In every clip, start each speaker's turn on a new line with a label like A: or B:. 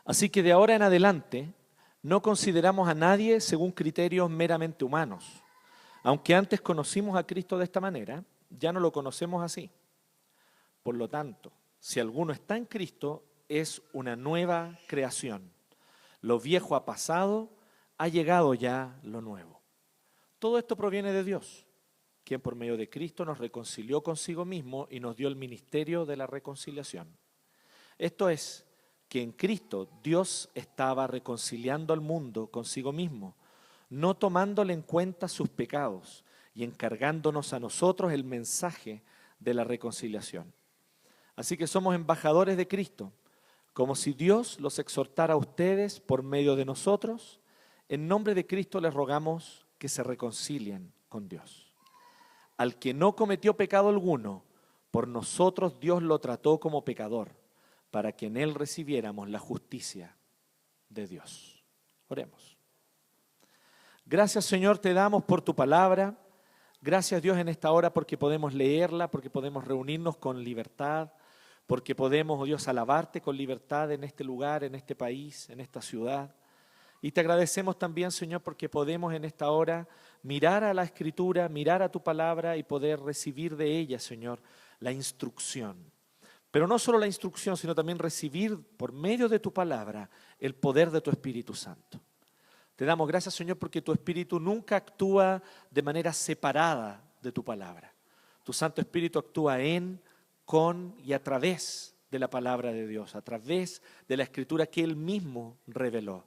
A: Así que de ahora en adelante no consideramos a nadie según criterios meramente humanos. Aunque antes conocimos a Cristo de esta manera, ya no lo conocemos así. Por lo tanto, si alguno está en Cristo, es una nueva creación. Lo viejo ha pasado, ha llegado ya lo nuevo. Todo esto proviene de Dios, quien por medio de Cristo nos reconcilió consigo mismo y nos dio el ministerio de la reconciliación. Esto es, que en Cristo Dios estaba reconciliando al mundo consigo mismo, no tomándole en cuenta sus pecados y encargándonos a nosotros el mensaje de la reconciliación. Así que somos embajadores de Cristo, como si Dios los exhortara a ustedes por medio de nosotros. En nombre de Cristo les rogamos que se reconcilien con Dios. Al que no cometió pecado alguno, por nosotros Dios lo trató como pecador, para que en él recibiéramos la justicia de Dios. Oremos. Gracias, Señor, te damos por tu palabra. Gracias, Dios, en esta hora porque podemos leerla, porque podemos reunirnos con libertad, porque podemos, oh Dios, alabarte con libertad en este lugar, en este país, en esta ciudad. Y te agradecemos también, Señor, porque podemos en esta hora mirar a la Escritura, mirar a tu palabra y poder recibir de ella, Señor, la instrucción. Pero no solo la instrucción, sino también recibir por medio de tu palabra el poder de tu Espíritu Santo. Te damos gracias, Señor, porque tu Espíritu nunca actúa de manera separada de tu palabra. Tu Santo Espíritu actúa en, con y a través de la palabra de Dios, a través de la Escritura que Él mismo reveló.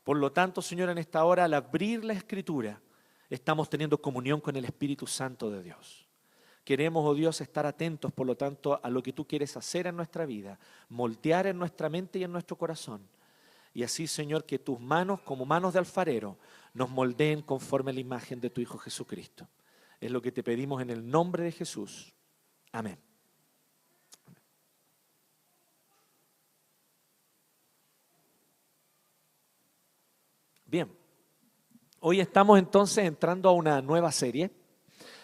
A: Por lo tanto, Señor, en esta hora, al abrir la Escritura, estamos teniendo comunión con el Espíritu Santo de Dios. Queremos, oh Dios, estar atentos, por lo tanto, a lo que tú quieres hacer en nuestra vida, moldear en nuestra mente y en nuestro corazón. Y así, Señor, que tus manos, como manos de alfarero, nos moldeen conforme a la imagen de tu Hijo Jesucristo. Es lo que te pedimos en el nombre de Jesús. Amén. Bien, hoy estamos entonces entrando a una nueva serie.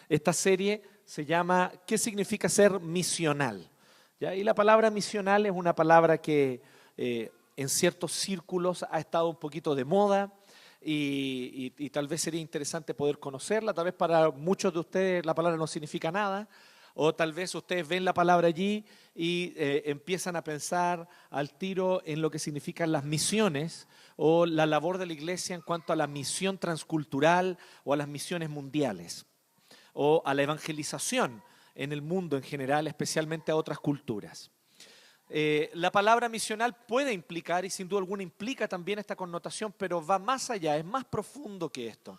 A: Esta serie se llama ¿Qué significa ser misional? ¿Ya? Y la palabra misional es una palabra que en ciertos círculos ha estado un poquito de moda y tal vez sería interesante poder conocerla. Tal vez para muchos de ustedes la palabra no significa nada, o tal vez ustedes ven la palabra allí y empiezan a pensar al tiro en lo que significan las misiones o la labor de la iglesia en cuanto a la misión transcultural o a las misiones mundiales, o a la evangelización en el mundo en general, especialmente a otras culturas. La palabra misional puede implicar, y sin duda alguna implica también esta connotación, pero va más allá, es más profundo que esto.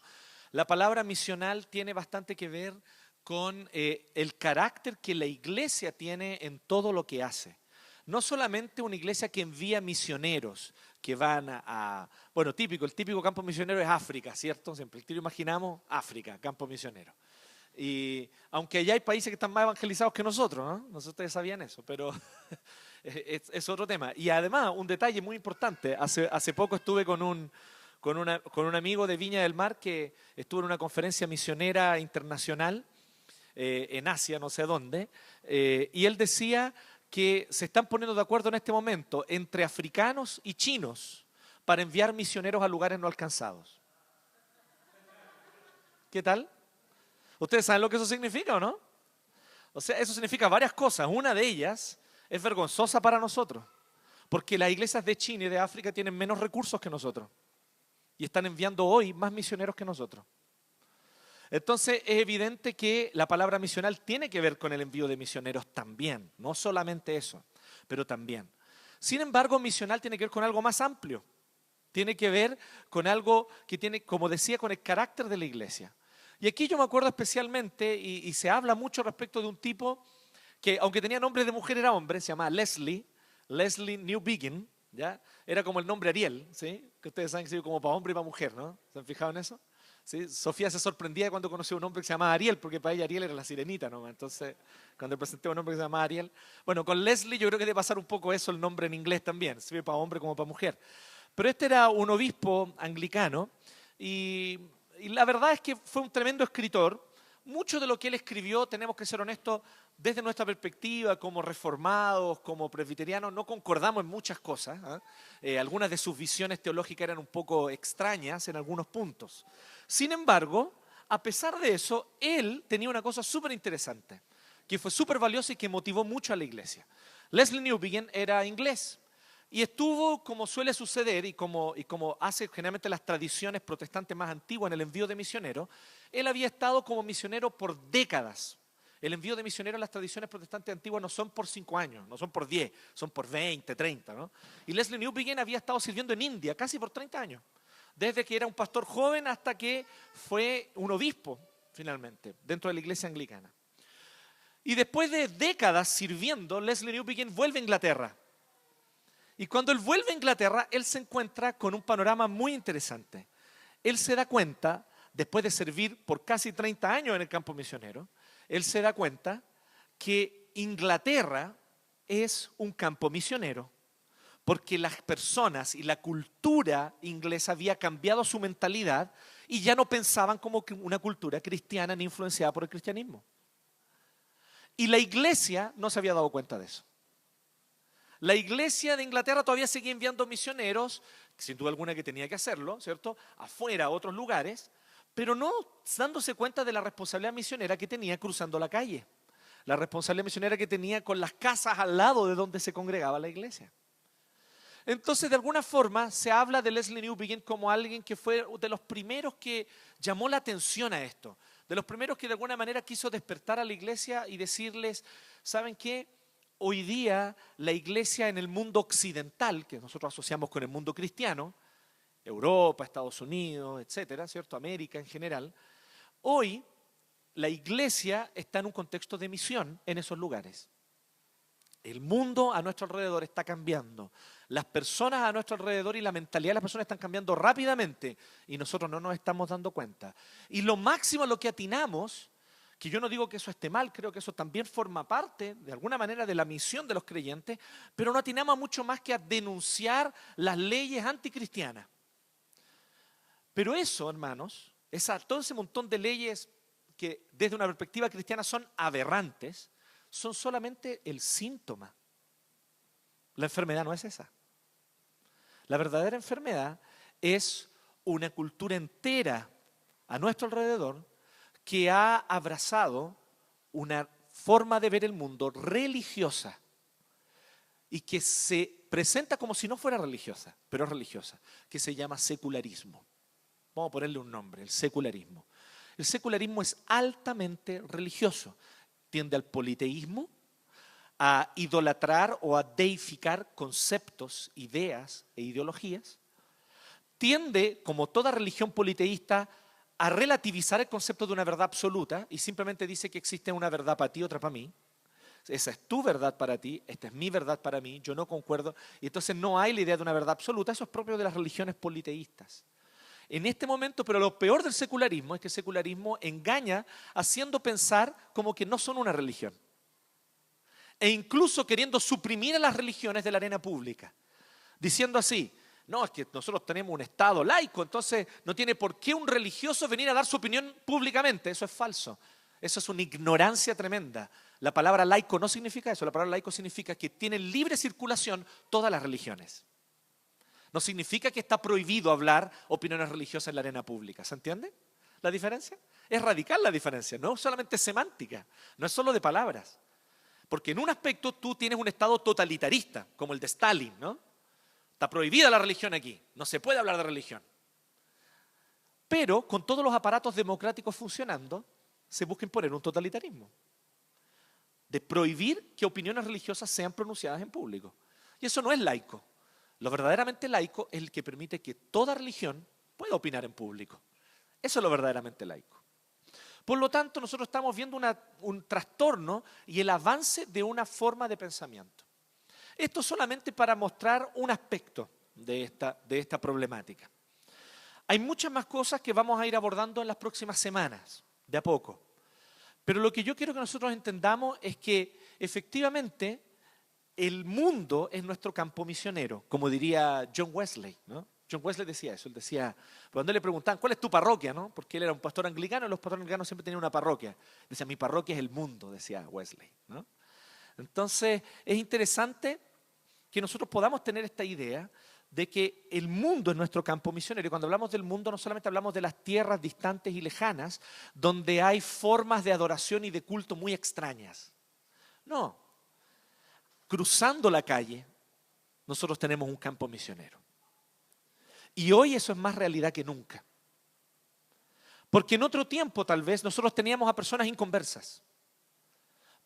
A: La palabra misional tiene bastante que ver con el carácter que la iglesia tiene en todo lo que hace. No solamente una iglesia que envía misioneros que van bueno, el típico campo misionero es África, ¿cierto? Siempre el tiro imaginamos África, campo misionero. Y aunque allá hay países que están más evangelizados que nosotros, ¿no? No sé si ustedes sabían eso, pero es otro tema. Y además, un detalle muy importante, hace poco estuve con un amigo de Viña del Mar que estuvo en una conferencia misionera internacional en Asia, no sé dónde, y él decía que se están poniendo de acuerdo en este momento entre africanos y chinos para enviar misioneros a lugares no alcanzados. ¿Qué tal? ¿Ustedes saben lo que eso significa o no? O sea, eso significa varias cosas. Una de ellas es vergonzosa para nosotros, porque las iglesias de China y de África tienen menos recursos que nosotros y están enviando hoy más misioneros que nosotros. Entonces es evidente que la palabra misional tiene que ver con el envío de misioneros también, no solamente eso, pero también. Sin embargo, misional tiene que ver con algo más amplio, tiene que ver con algo que tiene, como decía, con el carácter de la iglesia. Y aquí yo me acuerdo especialmente, y se habla mucho respecto de un tipo que, aunque tenía nombre de mujer, era hombre, se llamaba Leslie Newbigin, ¿ya? Era como el nombre Ariel, ¿sí? Que ustedes saben que sirve como para hombre y para mujer, ¿no? ¿Se han fijado en eso? ¿Sí? Sofía se sorprendía cuando conoció a un hombre que se llamaba Ariel, porque para ella Ariel era la sirenita, ¿no? Entonces, cuando le presenté a un hombre que se llamaba Ariel, bueno, con Leslie yo creo que debe pasar un poco eso, el nombre en inglés también, sirve para hombre como para mujer. Pero este era un obispo anglicano y la verdad es que fue un tremendo escritor, mucho de lo que él escribió, tenemos que ser honestos, desde nuestra perspectiva, como reformados, como presbiterianos, no concordamos en muchas cosas. Algunas de sus visiones teológicas eran un poco extrañas en algunos puntos. Sin embargo, a pesar de eso, él tenía una cosa súper interesante, que fue súper valiosa y que motivó mucho a la iglesia. Lesslie Newbigin era inglés y estuvo, como suele suceder y como hace generalmente las tradiciones protestantes más antiguas en el envío de misioneros, él había estado como misionero por décadas. El envío de misioneros en las tradiciones protestantes antiguas no son por 5 años, no son por 10, son por 20, 30, ¿no? Y Lesslie Newbigin había estado sirviendo en India casi por 30 años, desde que era un pastor joven hasta que fue un obispo, finalmente, dentro de la iglesia anglicana. Y después de décadas sirviendo, Lesslie Newbigin vuelve a Inglaterra. Y cuando él vuelve a Inglaterra, él se encuentra con un panorama muy interesante. Él se da cuenta, después de servir por casi 30 años en el campo misionero, él se da cuenta que Inglaterra es un campo misionero, porque las personas y la cultura inglesa había cambiado su mentalidad y ya no pensaban como una cultura cristiana ni influenciada por el cristianismo. Y la iglesia no se había dado cuenta de eso. La iglesia de Inglaterra todavía seguía enviando misioneros, sin duda alguna que tenía que hacerlo, ¿cierto?, afuera, a otros lugares, pero no dándose cuenta de la responsabilidad misionera que tenía cruzando la calle, la responsabilidad misionera que tenía con las casas al lado de donde se congregaba la iglesia. Entonces, de alguna forma, se habla de Lesslie Newbigin como alguien que fue de los primeros que llamó la atención a esto, de los primeros que de alguna manera quiso despertar a la iglesia y decirles, ¿saben qué? Hoy día la iglesia en el mundo occidental, que nosotros asociamos con el mundo cristiano, Europa, Estados Unidos, etcétera, ¿cierto? América en general, hoy la iglesia está en un contexto de misión en esos lugares. El mundo a nuestro alrededor está cambiando. Las personas a nuestro alrededor y la mentalidad de las personas están cambiando rápidamente y nosotros no nos estamos dando cuenta. Y lo máximo a lo que atinamos, que yo no digo que eso esté mal, creo que eso también forma parte, de alguna manera, de la misión de los creyentes, pero no atinamos mucho más que a denunciar las leyes anticristianas. Pero eso, hermanos, todo ese montón de leyes que desde una perspectiva cristiana son aberrantes, son solamente el síntoma. La enfermedad no es esa. La verdadera enfermedad es una cultura entera a nuestro alrededor que ha abrazado una forma de ver el mundo religiosa y que se presenta como si no fuera religiosa, pero es religiosa, que se llama secularismo. Vamos a ponerle un nombre, el secularismo. El secularismo es altamente religioso, tiende al politeísmo, a idolatrar o a deificar conceptos, ideas e ideologías. Tiende, como toda religión politeísta, a relativizar el concepto de una verdad absoluta y simplemente dice que existe una verdad para ti y otra para mí. Esa es tu verdad para ti, esta es mi verdad para mí, yo no concuerdo. Y entonces no hay la idea de una verdad absoluta, eso es propio de las religiones politeístas. En este momento, pero lo peor del secularismo es que el secularismo engaña haciendo pensar como que no son una religión. E incluso queriendo suprimir a las religiones de la arena pública. Diciendo así, no, es que nosotros tenemos un Estado laico, entonces no tiene por qué un religioso venir a dar su opinión públicamente. Eso es falso. Eso es una ignorancia tremenda. La palabra laico no significa eso. La palabra laico significa que tienen libre circulación todas las religiones. No significa que está prohibido hablar opiniones religiosas en la arena pública. ¿Se entiende la diferencia? Es radical la diferencia, no solamente semántica, no es solo de palabras. Porque en un aspecto tú tienes un Estado totalitarista, como el de Stalin, ¿no? Está prohibida la religión aquí, no se puede hablar de religión. Pero con todos los aparatos democráticos funcionando, se busca imponer un totalitarismo. De prohibir que opiniones religiosas sean pronunciadas en público. Y eso no es laico. Lo verdaderamente laico es el que permite que toda religión pueda opinar en público. Eso es lo verdaderamente laico. Por lo tanto, nosotros estamos viendo un trastorno y el avance de una forma de pensamiento. Esto solamente para mostrar un aspecto de esta problemática. Hay muchas más cosas que vamos a ir abordando en las próximas semanas, de a poco. Pero lo que yo quiero que nosotros entendamos es que efectivamente el mundo es nuestro campo misionero, como diría John Wesley, ¿no? John Wesley decía eso. Él decía, cuando le preguntaban, ¿cuál es tu parroquia? ¿No? Porque él era un pastor anglicano y los pastores anglicanos siempre tenían una parroquia. Decía, mi parroquia es el mundo, decía Wesley, ¿no? Entonces, es interesante que nosotros podamos tener esta idea de que el mundo es nuestro campo misionero. Y cuando hablamos del mundo, no solamente hablamos de las tierras distantes y lejanas, donde hay formas de adoración y de culto muy extrañas. No. Cruzando la calle, nosotros tenemos un campo misionero. Y hoy eso es más realidad que nunca. Porque en otro tiempo, tal vez, nosotros teníamos a personas inconversas,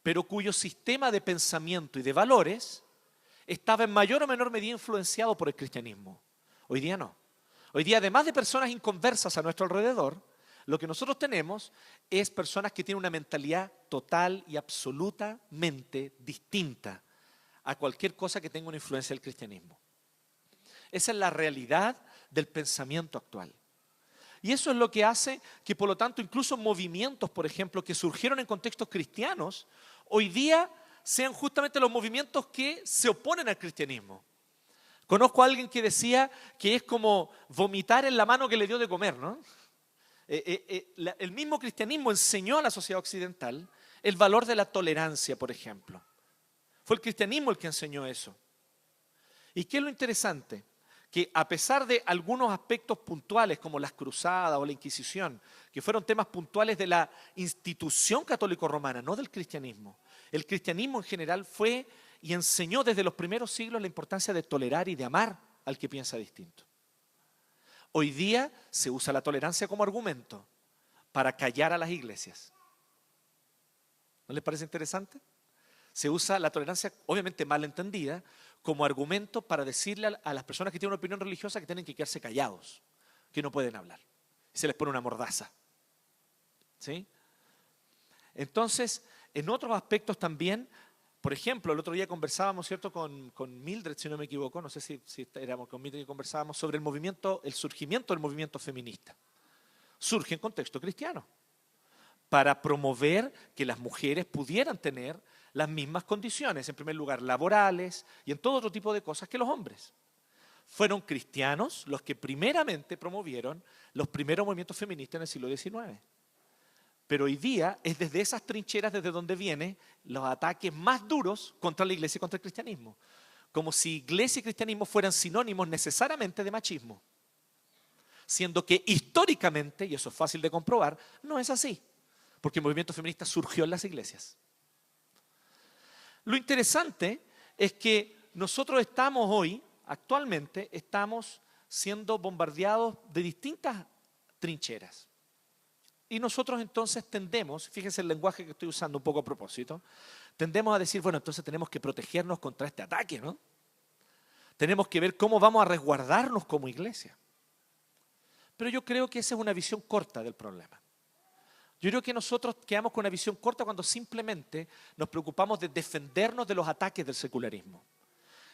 A: pero cuyo sistema de pensamiento y de valores estaba en mayor o menor medida influenciado por el cristianismo. Hoy día no. Hoy día, además de personas inconversas a nuestro alrededor, lo que nosotros tenemos es personas que tienen una mentalidad total y absolutamente distinta a cualquier cosa que tenga una influencia del cristianismo. Esa es la realidad del pensamiento actual. Y eso es lo que hace que, por lo tanto, incluso movimientos, por ejemplo, que surgieron en contextos cristianos, hoy día sean justamente los movimientos que se oponen al cristianismo. Conozco a alguien que decía que es como vomitar en la mano que le dio de comer, ¿no? El mismo cristianismo enseñó a la sociedad occidental el valor de la tolerancia, por ejemplo. Fue el cristianismo el que enseñó eso. ¿Y qué es lo interesante? Que a pesar de algunos aspectos puntuales como las cruzadas o la Inquisición, que fueron temas puntuales de la institución católico-romana, no del cristianismo, el cristianismo en general fue y enseñó desde los primeros siglos la importancia de tolerar y de amar al que piensa distinto. Hoy día se usa la tolerancia como argumento para callar a las iglesias. ¿No les parece interesante? Se usa la tolerancia, obviamente mal entendida, como argumento para decirle a las personas que tienen una opinión religiosa que tienen que quedarse callados, que no pueden hablar. Y se les pone una mordaza. ¿Sí? Entonces, en otros aspectos también, por ejemplo, el otro día conversábamos, ¿cierto?, con Mildred, si no me equivoco, no sé si éramos con Mildred, y conversábamos sobre el surgimiento del movimiento feminista. Surge en contexto cristiano, para promover que las mujeres pudieran tener las mismas condiciones, en primer lugar laborales y en todo otro tipo de cosas que los hombres. Fueron cristianos los que primeramente promovieron los primeros movimientos feministas en el siglo XIX. Pero hoy día es desde esas trincheras desde donde vienen los ataques más duros contra la iglesia y contra el cristianismo. Como si iglesia y cristianismo fueran sinónimos necesariamente de machismo. Siendo que históricamente, y eso es fácil de comprobar, no es así. Porque el movimiento feminista surgió en las iglesias. Lo interesante es que nosotros estamos hoy, actualmente, estamos siendo bombardeados de distintas trincheras. Y nosotros entonces tendemos, fíjense el lenguaje que estoy usando un poco a propósito, tendemos a decir, bueno, entonces tenemos que protegernos contra este ataque, ¿no? Tenemos que ver cómo vamos a resguardarnos como iglesia. Pero yo creo que esa es una visión corta del problema. Yo creo que nosotros quedamos con una visión corta cuando simplemente nos preocupamos de defendernos de los ataques del secularismo.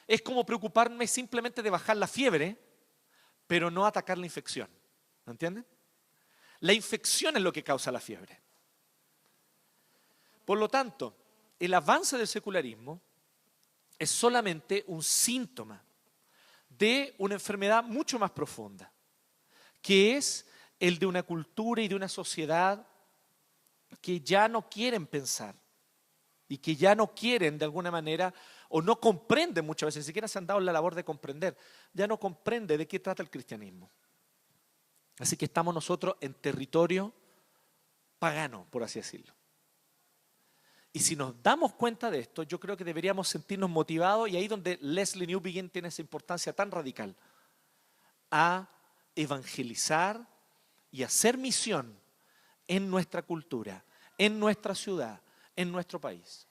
A: Es como preocuparme simplemente de bajar la fiebre, pero no atacar la infección. ¿Me entienden? La infección es lo que causa la fiebre. Por lo tanto, el avance del secularismo es solamente un síntoma de una enfermedad mucho más profunda, que es el de una cultura y de una sociedad que ya no quieren pensar y que ya no quieren de alguna manera o no comprenden muchas veces, ni siquiera se han dado la labor de comprender, ya no comprende de qué trata el cristianismo. Así que estamos nosotros en territorio pagano, por así decirlo. Y si nos damos cuenta de esto, yo creo que deberíamos sentirnos motivados, y ahí donde Lesslie Newbigin tiene esa importancia tan radical, a evangelizar y hacer misión en nuestra cultura, en nuestra ciudad, en nuestro país.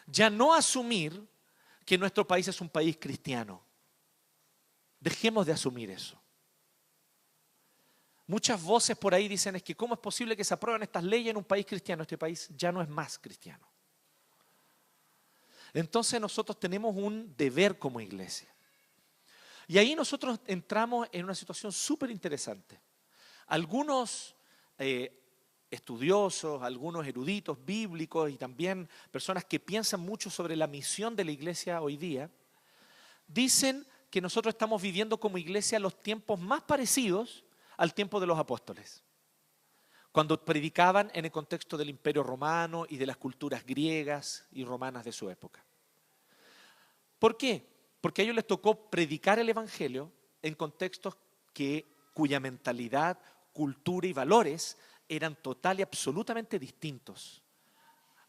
A: Ya no asumir que nuestro país es un país cristiano. Dejemos de asumir eso. Muchas voces por ahí dicen es que cómo es posible que se aprueben estas leyes en un país cristiano. Este país ya no es más cristiano. Entonces nosotros tenemos un deber como iglesia. Y ahí nosotros entramos en una situación súper interesante. Algunos estudiosos, algunos eruditos bíblicos y también personas que piensan mucho sobre la misión de la iglesia hoy día, dicen que nosotros estamos viviendo como iglesia los tiempos más parecidos al tiempo de los apóstoles, cuando predicaban en el contexto del Imperio Romano y de las culturas griegas y romanas de su época. ¿Por qué? Porque a ellos les tocó predicar el Evangelio en contextos cuya mentalidad, cultura y valores eran total y absolutamente distintos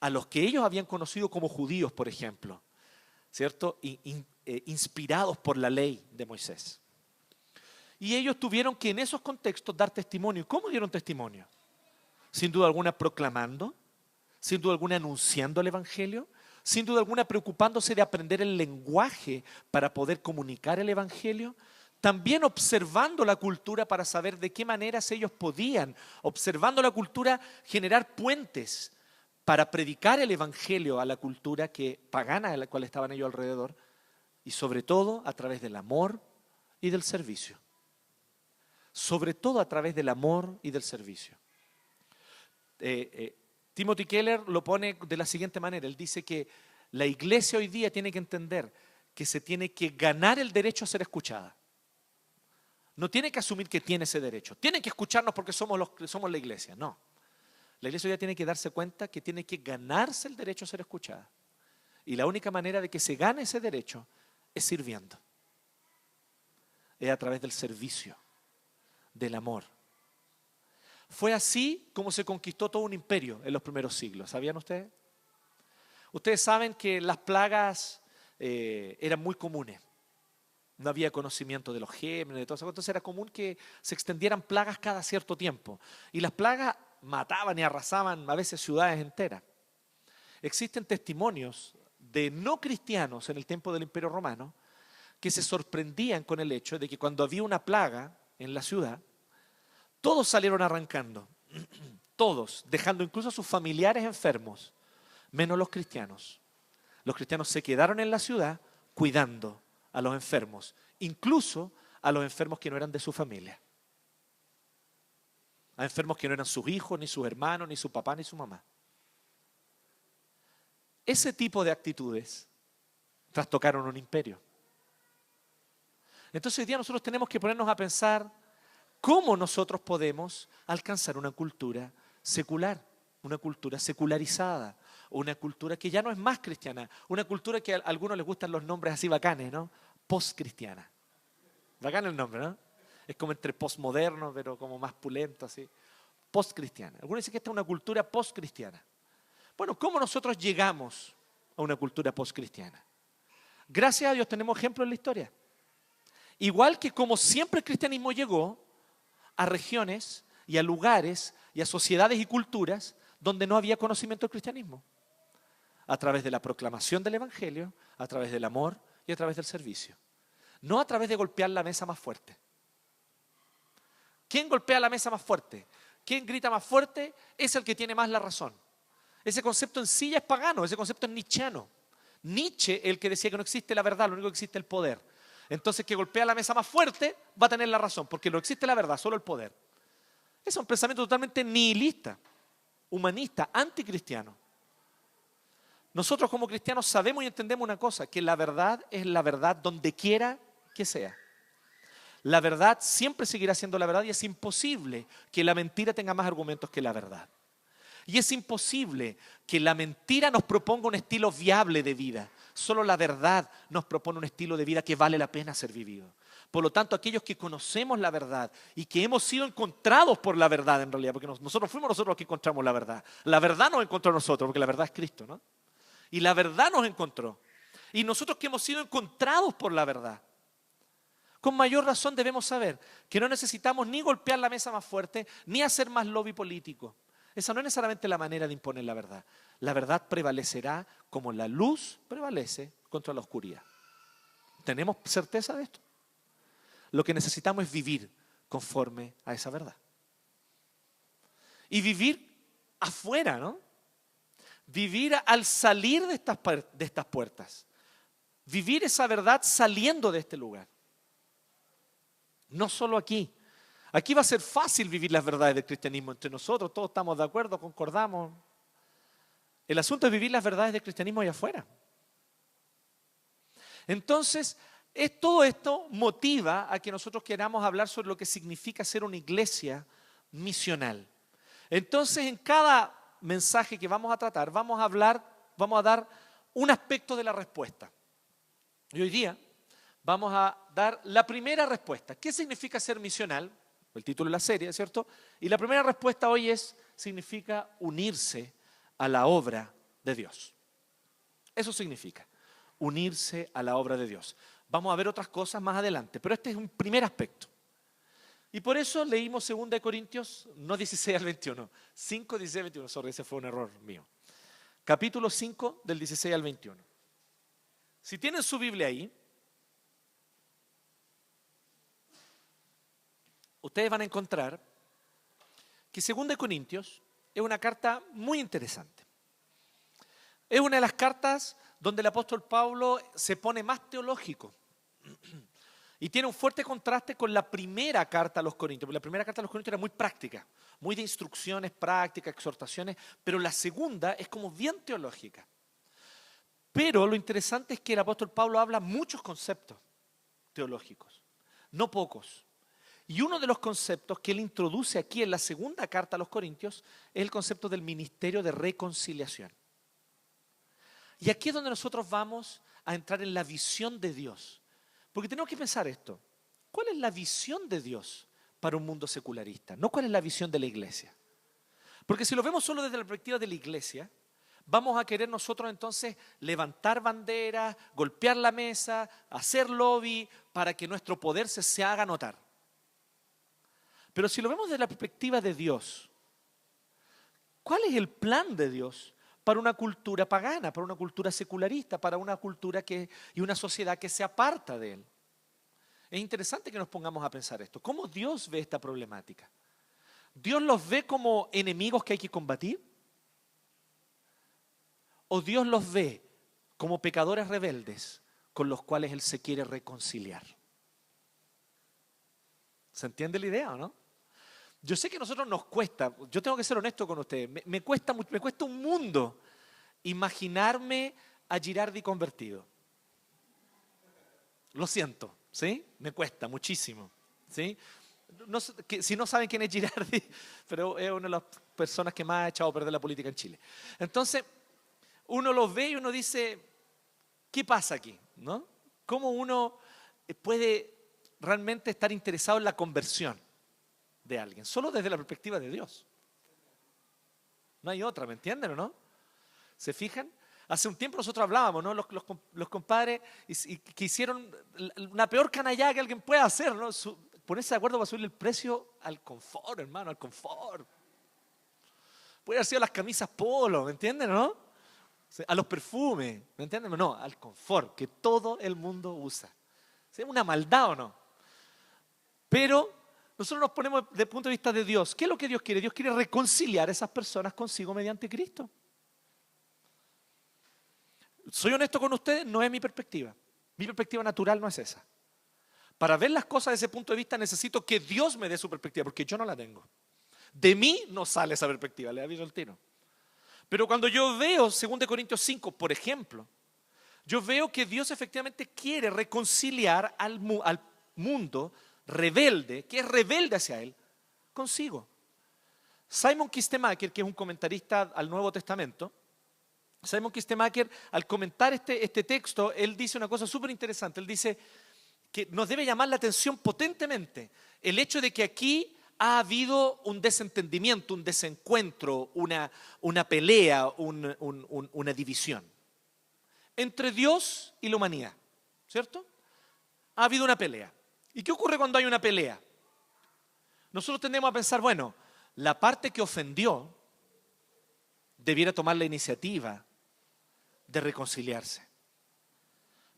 A: a los que ellos habían conocido como judíos, por ejemplo, ¿cierto? Inspirados por la ley de Moisés. Y ellos tuvieron que en esos contextos dar testimonio. ¿Y cómo dieron testimonio? Sin duda alguna proclamando, sin duda alguna anunciando el Evangelio, sin duda alguna preocupándose de aprender el lenguaje para poder comunicar el Evangelio, también observando la cultura para saber de qué maneras ellos podían, observando la cultura, generar puentes para predicar el Evangelio a la cultura pagana a la cual estaban ellos alrededor, y sobre todo a través del amor y del servicio. Sobre todo a través del amor y del servicio. Timothy Keller lo pone de la siguiente manera. Él dice que la iglesia hoy día tiene que entender que se tiene que ganar el derecho a ser escuchada. No tiene que asumir que tiene ese derecho. Tiene que escucharnos porque somos la iglesia. No. La iglesia hoy día tiene que darse cuenta que tiene que ganarse el derecho a ser escuchada. Y la única manera de que se gane ese derecho es sirviendo. Es a través del servicio, del amor. Fue así como se conquistó todo un imperio en los primeros siglos. ¿Sabían ustedes? Ustedes saben que las plagas eran muy comunes. No había conocimiento de los gérmenes, de todo eso. Entonces era común que se extendieran plagas cada cierto tiempo. Y las plagas mataban y arrasaban a veces ciudades enteras. Existen testimonios de no cristianos en el tiempo del Imperio Romano que se sorprendían con el hecho de que cuando había una plaga en la ciudad, todos salieron arrancando, todos, dejando incluso a sus familiares enfermos, menos los cristianos. Los cristianos se quedaron en la ciudad cuidando a los enfermos, incluso a los enfermos que no eran de su familia. A enfermos que no eran sus hijos, ni sus hermanos, ni su papá, ni su mamá. Ese tipo de actitudes trastocaron un imperio. Entonces hoy día nosotros tenemos que ponernos a pensar cómo nosotros podemos alcanzar una cultura secular, una cultura secularizada, una cultura que ya no es más cristiana, una cultura que a algunos les gustan los nombres así bacanes, ¿no? Postcristiana. Bacán el nombre, ¿no? Es como entre postmoderno, pero como más pulento, así. Postcristiana. Algunos dicen que esta es una cultura postcristiana. Bueno, ¿cómo nosotros llegamos a una cultura postcristiana? Gracias a Dios tenemos ejemplos en la historia. Igual que como siempre el cristianismo llegó a regiones y a lugares y a sociedades y culturas donde no había conocimiento del cristianismo. A través de la proclamación del Evangelio, a través del amor y a través del servicio. No a través de golpear la mesa más fuerte. ¿Quién golpea la mesa más fuerte? ¿Quién grita más fuerte? Es el que tiene más la razón. Ese concepto en sí ya es pagano, ese concepto es nietzscheano. Nietzsche, el que decía que no existe la verdad, lo único que existe es el poder. Entonces, que golpea la mesa más fuerte va a tener la razón, porque no existe la verdad, solo el poder. Ese es un pensamiento totalmente nihilista, humanista, anticristiano. Nosotros como cristianos sabemos y entendemos una cosa, que la verdad es la verdad donde quiera que sea. La verdad siempre seguirá siendo la verdad y es imposible que la mentira tenga más argumentos que la verdad. Y es imposible que la mentira nos proponga un estilo viable de vida. Solo la verdad nos propone un estilo de vida que vale la pena ser vivido. Por lo tanto, aquellos que conocemos la verdad y que hemos sido encontrados por la verdad en realidad, porque nosotros fuimos nosotros los que encontramos la verdad. La verdad nos encontró a nosotros, porque la verdad es Cristo, ¿no? Y la verdad nos encontró. Y nosotros que hemos sido encontrados por la verdad, con mayor razón debemos saber que no necesitamos ni golpear la mesa más fuerte, ni hacer más lobby político. Esa no es necesariamente la manera de imponer la verdad. La verdad prevalecerá como la luz prevalece contra la oscuridad. ¿Tenemos certeza de esto? Lo que necesitamos es vivir conforme a esa verdad. Y vivir afuera, ¿no? Vivir al salir de estas puertas. Vivir esa verdad saliendo de este lugar. No solo aquí. Aquí va a ser fácil vivir las verdades del cristianismo entre nosotros, todos estamos de acuerdo, concordamos. El asunto es vivir las verdades del cristianismo allá afuera. Entonces, Todo esto motiva a que nosotros queramos hablar sobre lo que significa ser una iglesia misional. Entonces, en cada mensaje que vamos a tratar, vamos a dar un aspecto de la respuesta. Y hoy día vamos a dar la primera respuesta. ¿Qué significa ser misional? El título de la serie, ¿cierto? Y la primera respuesta hoy significa unirse a la obra de Dios. Eso significa unirse a la obra de Dios. Vamos a ver otras cosas más adelante, pero este es un primer aspecto. Y por eso leímos 2 Corintios, no 16 al 21, 5, 16 al 21, sorry, ese fue un error mío. Capítulo 5 del 16 al 21. Si tienen su Biblia ahí, ustedes van a encontrar que 2 Corintios es una carta muy interesante. Es una de las cartas donde el apóstol Pablo se pone más teológico y tiene un fuerte contraste con la primera carta a los Corintios. Porque la primera carta a los Corintios era muy práctica, muy de instrucciones prácticas, exhortaciones, pero la segunda es como bien teológica. Pero lo interesante es que el apóstol Pablo habla muchos conceptos teológicos, no pocos. Y uno de los conceptos que él introduce aquí en la segunda carta a los Corintios es el concepto del ministerio de reconciliación. Y aquí es donde nosotros vamos a entrar en la visión de Dios. Porque tenemos que pensar esto. ¿Cuál es la visión de Dios para un mundo secularista? No cuál es la visión de la iglesia. Porque si lo vemos solo desde la perspectiva de la iglesia, vamos a querer nosotros entonces levantar banderas, golpear la mesa, hacer lobby para que nuestro poder se haga notar. Pero si lo vemos desde la perspectiva de Dios, ¿cuál es el plan de Dios para una cultura pagana, para una cultura secularista, para una cultura y una sociedad que se aparta de Él? Es interesante que nos pongamos a pensar esto. ¿Cómo Dios ve esta problemática? ¿Dios los ve como enemigos que hay que combatir? ¿O Dios los ve como pecadores rebeldes con los cuales Él se quiere reconciliar? ¿Se entiende la idea o no? Yo sé que a nosotros nos cuesta, yo tengo que ser honesto con ustedes, me cuesta un mundo imaginarme a Girardi convertido. Lo siento, ¿sí? Me cuesta muchísimo, ¿sí? No, si no saben quién es Girardi, pero es una de las personas que más ha echado a perder la política en Chile. Entonces, uno los ve y uno dice, ¿qué pasa aquí? ¿No? ¿Cómo uno puede realmente estar interesado en la conversión de alguien? Solo desde la perspectiva de Dios. No hay otra, ¿me entienden o no? ¿Se fijan? Hace un tiempo nosotros hablábamos, ¿no? Los compadres que hicieron una peor canallada que alguien pueda hacer, ¿no? Ponerse de acuerdo para subirle el precio al confort, hermano, al confort. Puede haber sido las camisas polo, ¿me entienden o no? A los perfumes, ¿me entienden? No, al confort que todo el mundo usa. ¿Es una maldad o no? Pero nosotros nos ponemos desde el punto de vista de Dios. ¿Qué es lo que Dios quiere? Dios quiere reconciliar a esas personas consigo mediante Cristo. Soy honesto con ustedes, no es mi perspectiva. Mi perspectiva natural no es esa. Para ver las cosas desde ese punto de vista necesito que Dios me dé su perspectiva, porque yo no la tengo. De mí no sale esa perspectiva, le aviso el tiro. Pero cuando yo veo 2 Corintios 5, por ejemplo, yo veo que Dios efectivamente quiere reconciliar al mundo rebelde, que es rebelde hacia Él, consigo. Simon Kistemaker, que es un comentarista al Nuevo Testamento, Simon Kistemaker, al comentar este texto, él dice una cosa súper interesante. Él dice que nos debe llamar la atención potentemente el hecho de que aquí ha habido un desentendimiento, un desencuentro, una pelea, una división entre Dios y la humanidad, ¿cierto? Ha habido una pelea. ¿Y qué ocurre cuando hay una pelea? Nosotros tendemos a pensar, bueno, la parte que ofendió debiera tomar la iniciativa de reconciliarse.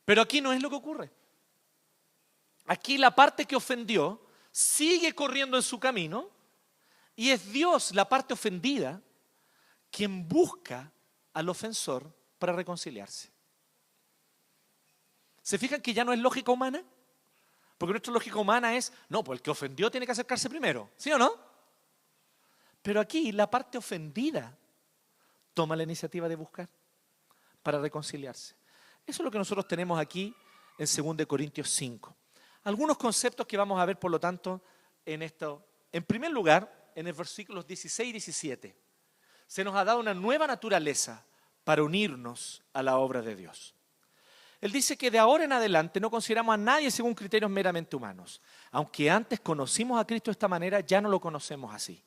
A: Pero aquí no es lo que ocurre. Aquí la parte que ofendió sigue corriendo en su camino y es Dios, la parte ofendida, quien busca al ofensor para reconciliarse. ¿Se fijan que ya no es lógica humana? Porque nuestra lógica humana es, no, pues el que ofendió tiene que acercarse primero, ¿sí o no? Pero aquí la parte ofendida toma la iniciativa de buscar para reconciliarse. Eso es lo que nosotros tenemos aquí en 2 Corintios 5. Algunos conceptos que vamos a ver, por lo tanto, en esto. En primer lugar, en el versículos 16 y 17, se nos ha dado una nueva naturaleza para unirnos a la obra de Dios. Él dice que de ahora en adelante no consideramos a nadie según criterios meramente humanos. Aunque antes conocimos a Cristo de esta manera, ya no lo conocemos así.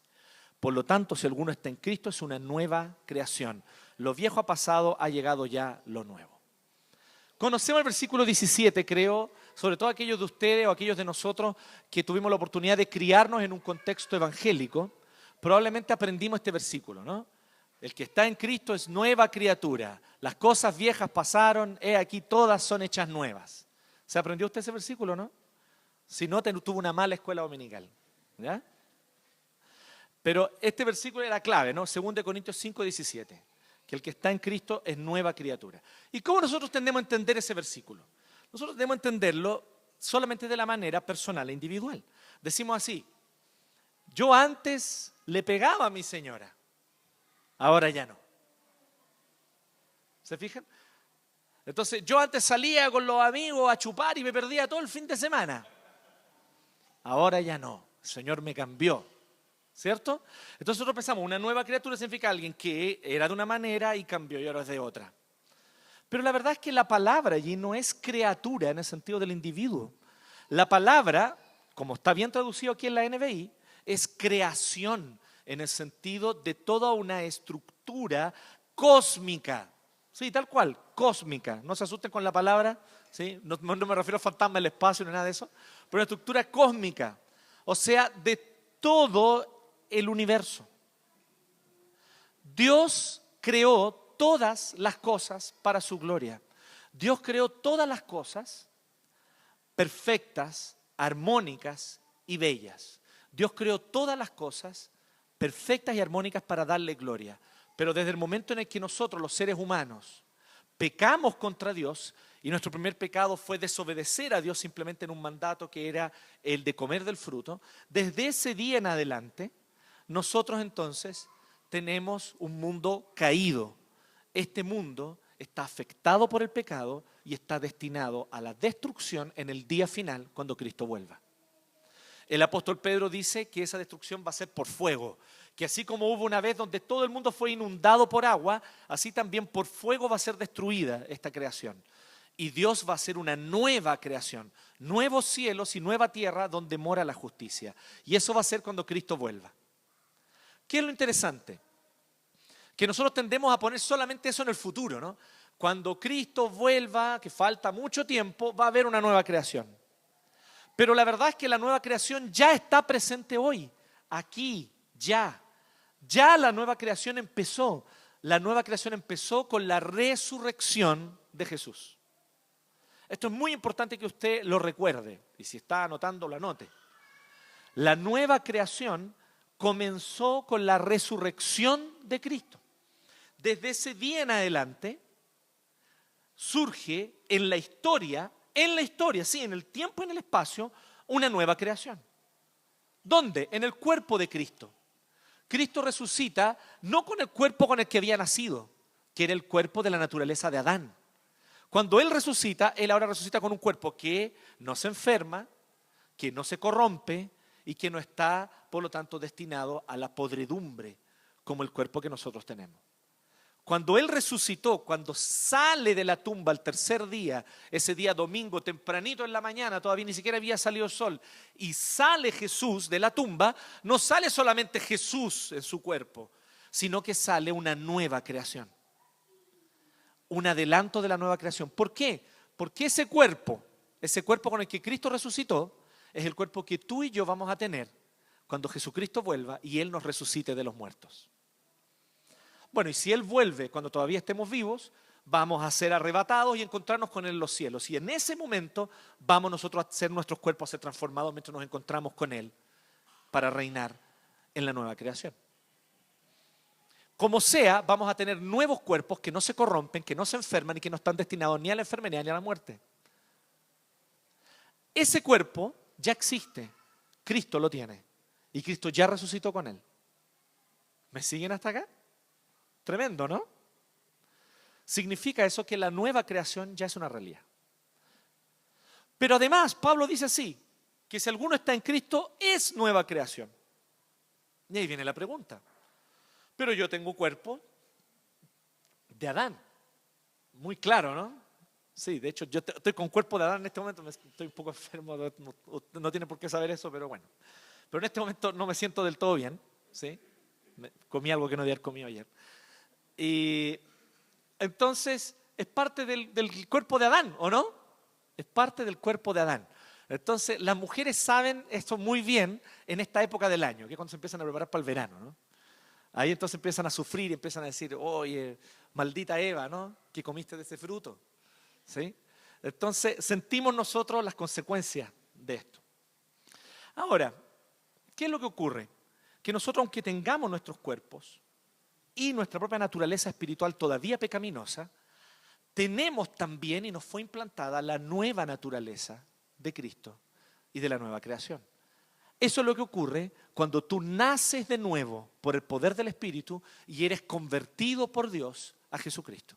A: Por lo tanto, si alguno está en Cristo, es una nueva creación. Lo viejo ha pasado, ha llegado ya lo nuevo. Conocemos el versículo 17, creo, sobre todo aquellos de ustedes o aquellos de nosotros que tuvimos la oportunidad de criarnos en un contexto evangélico, probablemente aprendimos este versículo, ¿no? El que está en Cristo es nueva criatura. Las cosas viejas pasaron, he aquí todas son hechas nuevas. ¿Se aprendió usted ese versículo, no? Si no, tuvo una mala escuela dominical, ¿ya? Pero este versículo era clave, ¿no? 2 Corintios 5, 17. Que el que está en Cristo es nueva criatura. ¿Y cómo nosotros tendemos a entender ese versículo? Nosotros debemos entenderlo solamente de la manera personal e individual. Decimos así: yo antes le pegaba a mi señora, ahora ya no. ¿Se fijan? Entonces, yo antes salía con los amigos a chupar y me perdía todo el fin de semana. Ahora ya no. El Señor me cambió. ¿Cierto? Entonces nosotros pensamos, una nueva criatura significa alguien que era de una manera y cambió y ahora es de otra. Pero la verdad es que la palabra allí no es criatura en el sentido del individuo. La palabra, como está bien traducido aquí en la NBI, es creación en el sentido de toda una estructura cósmica. Sí, tal cual, cósmica. No se asusten con la palabra, ¿sí? No me refiero a fantasma del espacio ni nada de eso, pero una estructura cósmica. O sea, de todo el universo. Dios creó todas las cosas para su gloria. Dios creó todas las cosas perfectas, armónicas y bellas. Dios creó todas las cosas perfectas y armónicas para darle gloria. Pero desde el momento en el que nosotros, los seres humanos, pecamos contra Dios, y nuestro primer pecado fue desobedecer a Dios simplemente en un mandato que era el de comer del fruto, desde ese día en adelante, nosotros entonces tenemos un mundo caído. Este mundo está afectado por el pecado y está destinado a la destrucción en el día final cuando Cristo vuelva. El apóstol Pedro dice que esa destrucción va a ser por fuego, que así como hubo una vez donde todo el mundo fue inundado por agua, así también por fuego va a ser destruida esta creación. Y Dios va a hacer una nueva creación, nuevos cielos y nueva tierra donde mora la justicia. Y eso va a ser cuando Cristo vuelva. ¿Qué es lo interesante? Que nosotros tendemos a poner solamente eso en el futuro, ¿no? Cuando Cristo vuelva, que falta mucho tiempo, va a haber una nueva creación. Pero la verdad es que la nueva creación ya está presente hoy, aquí, ya. Ya la nueva creación empezó. La nueva creación empezó con la resurrección de Jesús. Esto es muy importante que usted lo recuerde, y si está anotando, lo anote. La nueva creación comenzó con la resurrección de Cristo. Desde ese día en adelante surge en la historia, sí, en el tiempo y en el espacio, una nueva creación. ¿Dónde? En el cuerpo de Cristo. Cristo resucita no con el cuerpo con el que había nacido, que era el cuerpo de la naturaleza de Adán. Cuando Él resucita, Él ahora resucita con un cuerpo que no se enferma, que no se corrompe y que no está, por lo tanto, destinado a la podredumbre, como el cuerpo que nosotros tenemos. Cuando Él resucitó, cuando sale de la tumba el tercer día, ese día domingo, tempranito en la mañana, todavía ni siquiera había salido el sol, y sale Jesús de la tumba, no sale solamente Jesús en su cuerpo, sino que sale una nueva creación. Un adelanto de la nueva creación. ¿Por qué? Porque ese cuerpo con el que Cristo resucitó, es el cuerpo que tú y yo vamos a tener cuando Jesucristo vuelva y Él nos resucite de los muertos. Bueno, y si Él vuelve cuando todavía estemos vivos, vamos a ser arrebatados y encontrarnos con Él en los cielos. Y en ese momento vamos nosotros a hacer nuestros cuerpos a ser transformados mientras nos encontramos con Él para reinar en la nueva creación. Como sea, vamos a tener nuevos cuerpos que no se corrompen, que no se enferman y que no están destinados ni a la enfermedad ni a la muerte. Ese cuerpo ya existe, Cristo lo tiene y Cristo ya resucitó con Él. ¿Me siguen hasta acá? Tremendo, ¿no? Significa eso que la nueva creación ya es una realidad. Pero además, Pablo dice así, que si alguno está en Cristo, es nueva creación. Y ahí viene la pregunta. Pero yo tengo cuerpo de Adán. Muy claro, ¿no? Sí, de hecho, yo estoy con cuerpo de Adán en este momento, estoy un poco enfermo, no tiene por qué saber eso, pero bueno. Pero en este momento no me siento del todo bien, ¿sí? Comí algo que no debía haber comido ayer. Y entonces, es parte del cuerpo de Adán, ¿o no? Es parte del cuerpo de Adán. Entonces, las mujeres saben esto muy bien en esta época del año, que es cuando se empiezan a preparar para el verano, ¿no? Ahí entonces empiezan a sufrir, empiezan a decir, oye, maldita Eva, ¿no? Que comiste de ese fruto, ¿sí? Entonces, sentimos nosotros las consecuencias de esto. Ahora, ¿qué es lo que ocurre? Que nosotros, aunque tengamos nuestros cuerpos y nuestra propia naturaleza espiritual todavía pecaminosa, tenemos también, y nos fue implantada, la nueva naturaleza de Cristo y de la nueva creación. Eso es lo que ocurre cuando tú naces de nuevo por el poder del Espíritu y eres convertido por Dios a Jesucristo.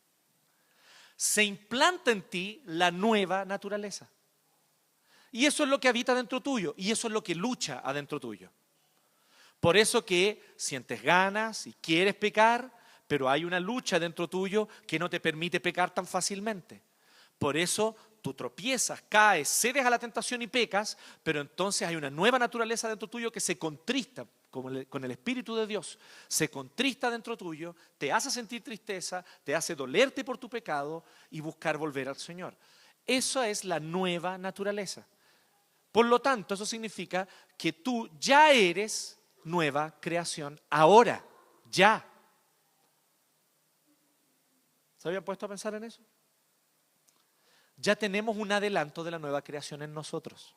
A: Se implanta en ti la nueva naturaleza. Y eso es lo que habita dentro tuyo y eso es lo que lucha adentro tuyo. Por eso que sientes ganas y quieres pecar, pero hay una lucha dentro tuyo que no te permite pecar tan fácilmente. Por eso tú tropiezas, caes, cedes a la tentación y pecas, pero entonces hay una nueva naturaleza dentro tuyo que se contrista con el Espíritu de Dios, se contrista dentro tuyo, te hace sentir tristeza, te hace dolerte por tu pecado y buscar volver al Señor. Esa es la nueva naturaleza. Por lo tanto, eso significa que tú ya eres nueva creación ahora, ya. ¿Se habían puesto a pensar en eso? Ya tenemos un adelanto de la nueva creación en nosotros.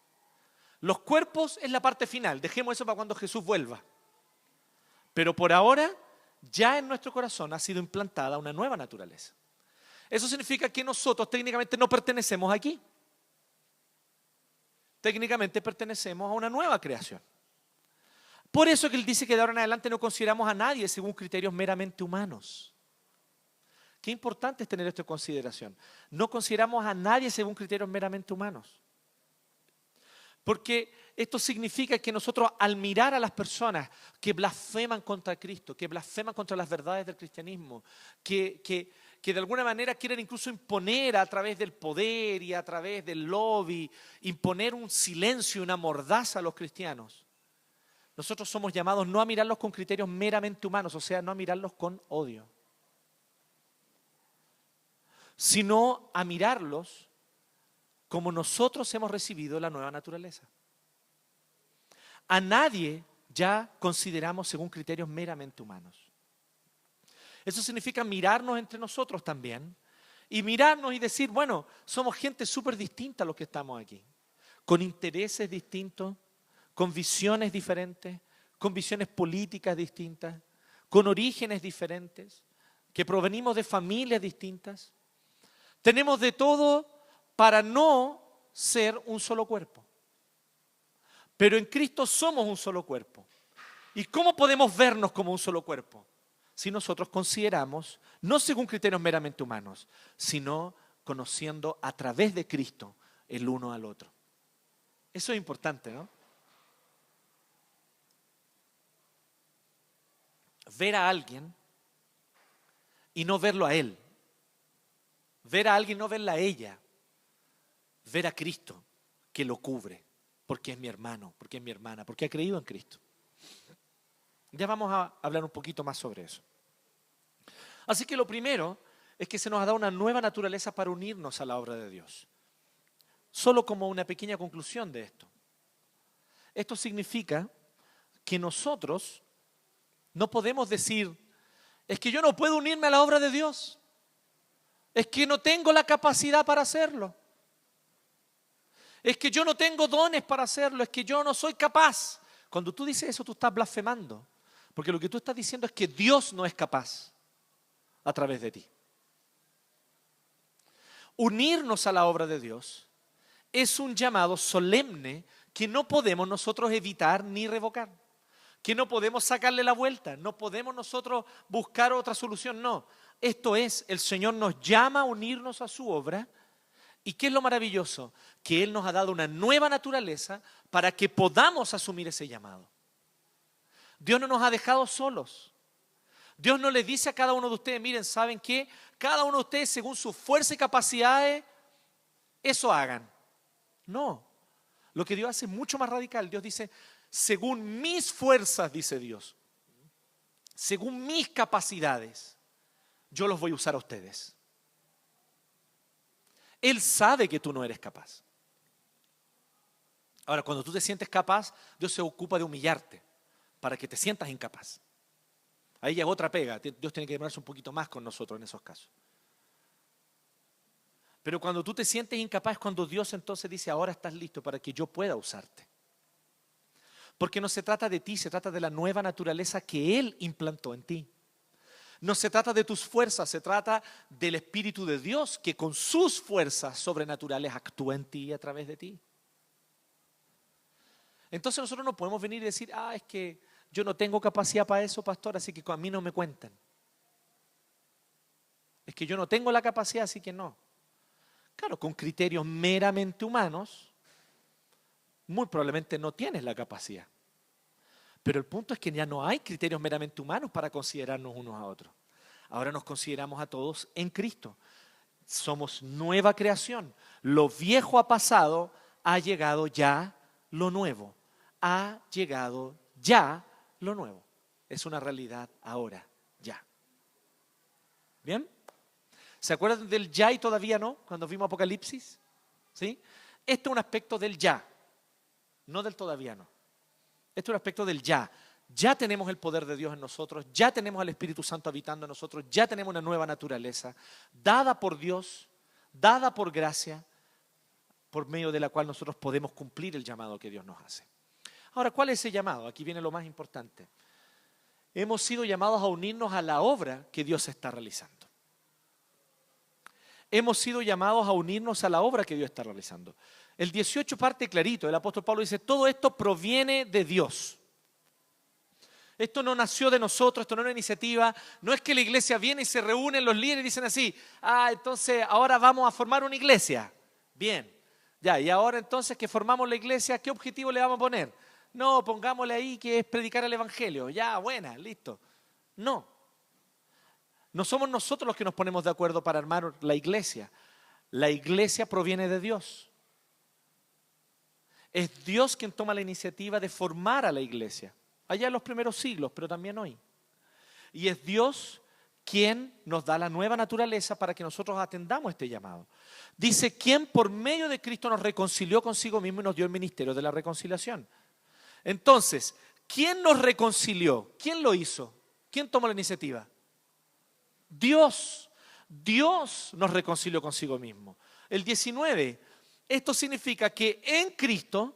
A: Los cuerpos es la parte final, dejemos eso para cuando Jesús vuelva. Pero por ahora, ya en nuestro corazón ha sido implantada una nueva naturaleza. Eso significa que nosotros técnicamente no pertenecemos aquí. Técnicamente pertenecemos a una nueva creación. Por eso que él dice que de ahora en adelante no consideramos a nadie según criterios meramente humanos. Qué importante es tener esto en consideración. No consideramos a nadie según criterios meramente humanos. Porque esto significa que nosotros al mirar a las personas que blasfeman contra Cristo, que blasfeman contra las verdades del cristianismo, que de alguna manera quieren incluso imponer a través del poder y a través del lobby, imponer un silencio, una mordaza a los cristianos, nosotros somos llamados no a mirarlos con criterios meramente humanos, o sea, no a mirarlos con odio, sino a mirarlos como nosotros hemos recibido la nueva naturaleza. A nadie ya consideramos según criterios meramente humanos. Eso significa mirarnos entre nosotros también y mirarnos y decir, bueno, somos gente súper distinta a los que estamos aquí, con intereses distintos, con visiones diferentes, con visiones políticas distintas, con orígenes diferentes, que provenimos de familias distintas. Tenemos de todo para no ser un solo cuerpo. Pero en Cristo somos un solo cuerpo. ¿Y cómo podemos vernos como un solo cuerpo? Si nosotros consideramos, no según criterios meramente humanos, sino conociendo a través de Cristo el uno al otro. Eso es importante, ¿no? Ver a alguien y no verlo a él. Ver a alguien y no verla a ella. Ver a Cristo que lo cubre, porque es mi hermano, porque es mi hermana, porque ha creído en Cristo. Ya vamos a hablar un poquito más sobre eso. Así que lo primero es que se nos ha dado una nueva naturaleza para unirnos a la obra de Dios. Solo como una pequeña conclusión de esto. Esto significa que nosotros no podemos decir, es que yo no puedo unirme a la obra de Dios. Es que no tengo la capacidad para hacerlo. Es que yo no tengo dones para hacerlo, es que yo no soy capaz. Cuando tú dices eso, tú estás blasfemando. Porque lo que tú estás diciendo es que Dios no es capaz a través de ti. Unirnos a la obra de Dios es un llamado solemne que no podemos nosotros evitar ni revocar. Que no podemos sacarle la vuelta, no podemos nosotros buscar otra solución, no. Esto es, el Señor nos llama a unirnos a su obra ¿Y qué es lo maravilloso? Que Él nos ha dado una nueva naturaleza para que podamos asumir ese llamado. Dios no nos ha dejado solos. Dios no les dice a cada uno de ustedes, miren, ¿saben qué? Cada uno de ustedes, según su fuerza y capacidades, eso hagan. No. Lo que Dios hace es mucho más radical. Dios dice, según mis fuerzas, dice Dios, según mis capacidades, yo los voy a usar a ustedes. Él sabe que tú no eres capaz. Ahora, cuando tú te sientes capaz, Dios se ocupa de humillarte para que te sientas incapaz. Ahí ya es otra pega. Dios tiene que demorarse un poquito más con nosotros en esos casos. Pero cuando tú te sientes incapaz es cuando Dios entonces dice, ahora estás listo para que yo pueda usarte. Porque no se trata de ti, se trata de la nueva naturaleza que Él implantó en ti. No se trata de tus fuerzas, se trata del Espíritu de Dios que con sus fuerzas sobrenaturales actúa en ti y a través de ti. Entonces nosotros no podemos venir y decir, es que yo no tengo capacidad para eso, pastor, así que a mí no me cuentan. Es que yo no tengo la capacidad, así que no. Claro, con criterios meramente humanos, muy probablemente no tienes la capacidad. Pero el punto es que ya no hay criterios meramente humanos para considerarnos unos a otros. Ahora nos consideramos a todos en Cristo. Somos nueva creación. Lo viejo ha pasado, ha llegado ya lo nuevo. Ha llegado ya lo nuevo. Es una realidad ahora, ya. ¿Bien? ¿Se acuerdan del ya y todavía no? Cuando vimos Apocalipsis. ¿Sí? Este es un aspecto del ya, no del todavía no. Este es un aspecto del ya. Ya tenemos el poder de Dios en nosotros, ya tenemos al Espíritu Santo habitando en nosotros, ya tenemos una nueva naturaleza, dada por Dios, dada por gracia, por medio de la cual nosotros podemos cumplir el llamado que Dios nos hace. Ahora, ¿cuál es ese llamado? Aquí viene lo más importante. Hemos sido llamados a unirnos a la obra que Dios está realizando. Hemos sido llamados a unirnos a la obra que Dios está realizando. El 18 parte clarito, el apóstol Pablo dice, todo esto proviene de Dios. Esto no nació de nosotros, esto no es una iniciativa, no es que la iglesia viene y se reúnen los líderes y dicen así, entonces ahora vamos a formar una iglesia. Bien, ya, y ahora entonces que formamos la iglesia, ¿qué objetivo le vamos a poner? No, pongámosle ahí que es predicar el evangelio, ya, buena, listo. No somos nosotros los que nos ponemos de acuerdo para armar la iglesia. La iglesia proviene de Dios. Es Dios quien toma la iniciativa de formar a la iglesia. Allá en los primeros siglos, pero también hoy. Y es Dios quien nos da la nueva naturaleza para que nosotros atendamos este llamado. Dice, quien por medio de Cristo nos reconcilió consigo mismo y nos dio el ministerio de la reconciliación. Entonces, ¿quién nos reconcilió? ¿Quién lo hizo? ¿Quién tomó la iniciativa? Dios. Dios nos reconcilió consigo mismo. El 19, esto significa que en Cristo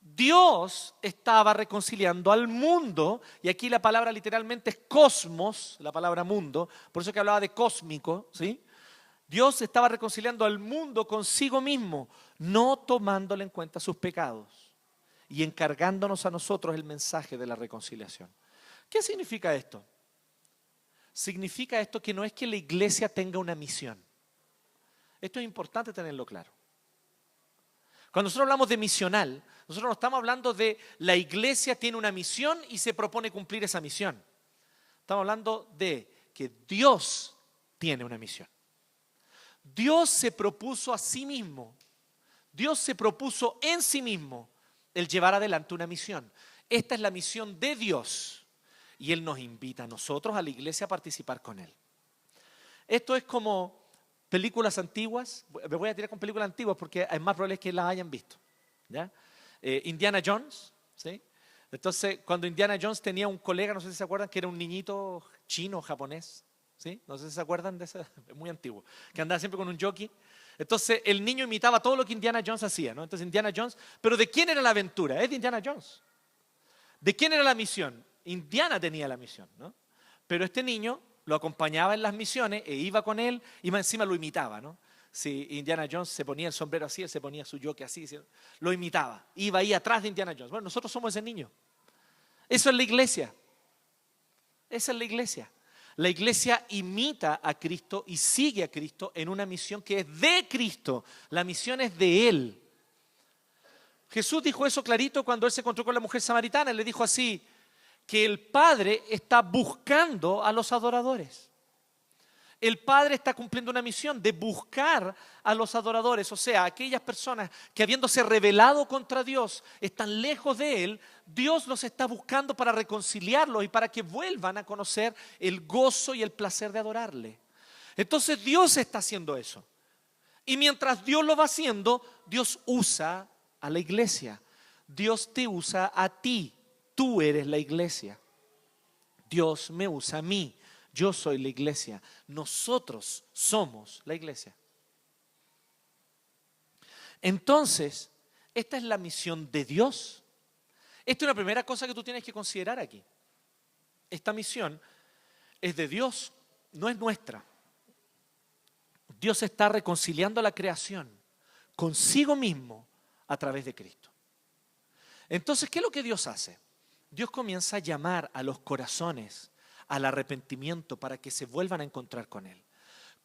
A: Dios estaba reconciliando al mundo, y aquí la palabra literalmente es cosmos, la palabra mundo, por eso que hablaba de cósmico, ¿sí? Dios estaba reconciliando al mundo consigo mismo, no tomándole en cuenta sus pecados y encargándonos a nosotros el mensaje de la reconciliación. ¿Qué significa esto? Significa esto que no es que la iglesia tenga una misión. Esto es importante tenerlo claro. Cuando nosotros hablamos de misional, nosotros no estamos hablando de la iglesia tiene una misión y se propone cumplir esa misión. Estamos hablando de que Dios tiene una misión. Dios se propuso a sí mismo. Dios se propuso en sí mismo el llevar adelante una misión. Esta es la misión de Dios. Y Él nos invita a nosotros, a la iglesia, a participar con Él. Esto es como películas antiguas. Me voy a tirar con películas antiguas porque es más probable que las hayan visto. ¿Ya? Indiana Jones, ¿sí? Entonces, cuando Indiana Jones tenía un colega, no sé si se acuerdan, que era un niñito chino, japonés, ¿sí? No sé si se acuerdan de eso, es muy antiguo, que andaba siempre con un jockey. Entonces, el niño imitaba todo lo que Indiana Jones hacía, ¿no? Entonces, Indiana Jones, pero ¿de quién era la aventura? Es de Indiana Jones. ¿De quién era la misión? Indiana tenía la misión, ¿no? Pero este niño lo acompañaba en las misiones e iba con él y más encima lo imitaba, ¿no? Si Indiana Jones se ponía el sombrero así, él se ponía su jockey así, lo imitaba. Iba ahí atrás de Indiana Jones. Bueno, nosotros somos ese niño. Eso es la iglesia. Esa es la iglesia. La iglesia imita a Cristo y sigue a Cristo en una misión que es de Cristo. La misión es de Él. Jesús dijo eso clarito cuando Él se encontró con la mujer samaritana. Él le dijo así, que el Padre está buscando a los adoradores. El Padre está cumpliendo una misión de buscar a los adoradores, o sea, aquellas personas que habiéndose rebelado contra Dios están lejos de Él, Dios los está buscando para reconciliarlos y para que vuelvan a conocer el gozo y el placer de adorarle. Entonces Dios está haciendo eso. Y mientras Dios lo va haciendo, Dios usa a la iglesia. Dios te usa a ti. Tú eres la iglesia. Dios me usa a mí. Yo soy la iglesia. Nosotros somos la iglesia. Entonces, esta es la misión de Dios. Esta es una primera cosa que tú tienes que considerar aquí. Esta misión es de Dios, no es nuestra. Dios está reconciliando la creación consigo mismo a través de Cristo. Entonces, ¿qué es lo que Dios hace? Dios comienza a llamar a los corazones al arrepentimiento para que se vuelvan a encontrar con Él.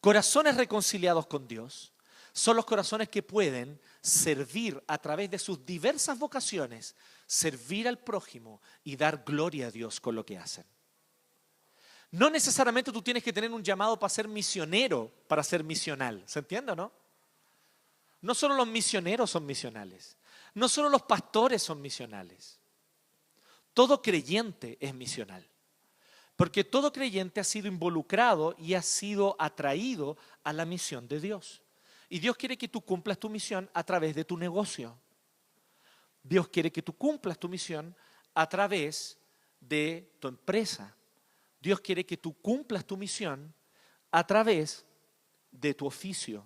A: Corazones reconciliados con Dios son los corazones que pueden servir a través de sus diversas vocaciones, servir al prójimo y dar gloria a Dios con lo que hacen. No necesariamente tú tienes que tener un llamado para ser misionero, para ser misional. ¿Se entiende o no? No solo los misioneros son misionales. No solo los pastores son misionales. Todo creyente es misional. Porque todo creyente ha sido involucrado y ha sido atraído a la misión de Dios. Y Dios quiere que tú cumplas tu misión a través de tu negocio. Dios quiere que tú cumplas tu misión a través de tu empresa. Dios quiere que tú cumplas tu misión a través de tu oficio.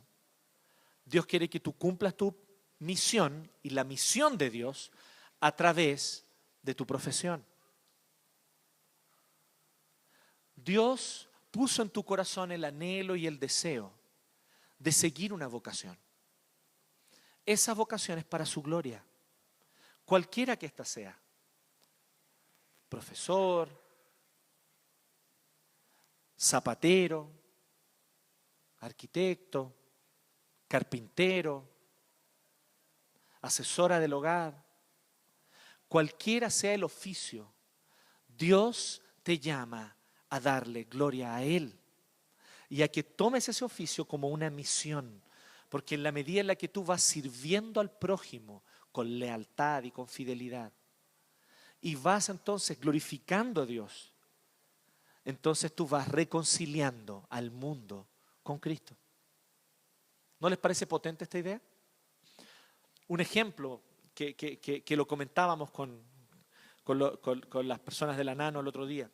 A: Dios quiere que tú cumplas tu misión y la misión de Dios a través de tu profesión. Dios puso en tu corazón el anhelo y el deseo de seguir una vocación. Esa vocación es para su gloria, cualquiera que ésta sea. Profesor, zapatero, arquitecto, carpintero, asesora del hogar, cualquiera sea el oficio, Dios te llama a darle gloria a Él y a que tomes ese oficio como una misión, porque en la medida en la que tú vas sirviendo al prójimo con lealtad y con fidelidad y vas entonces glorificando a Dios, entonces tú vas reconciliando al mundo con Cristo. ¿No les parece potente esta idea? Un ejemplo que lo comentábamos con las personas de la Nano el otro día.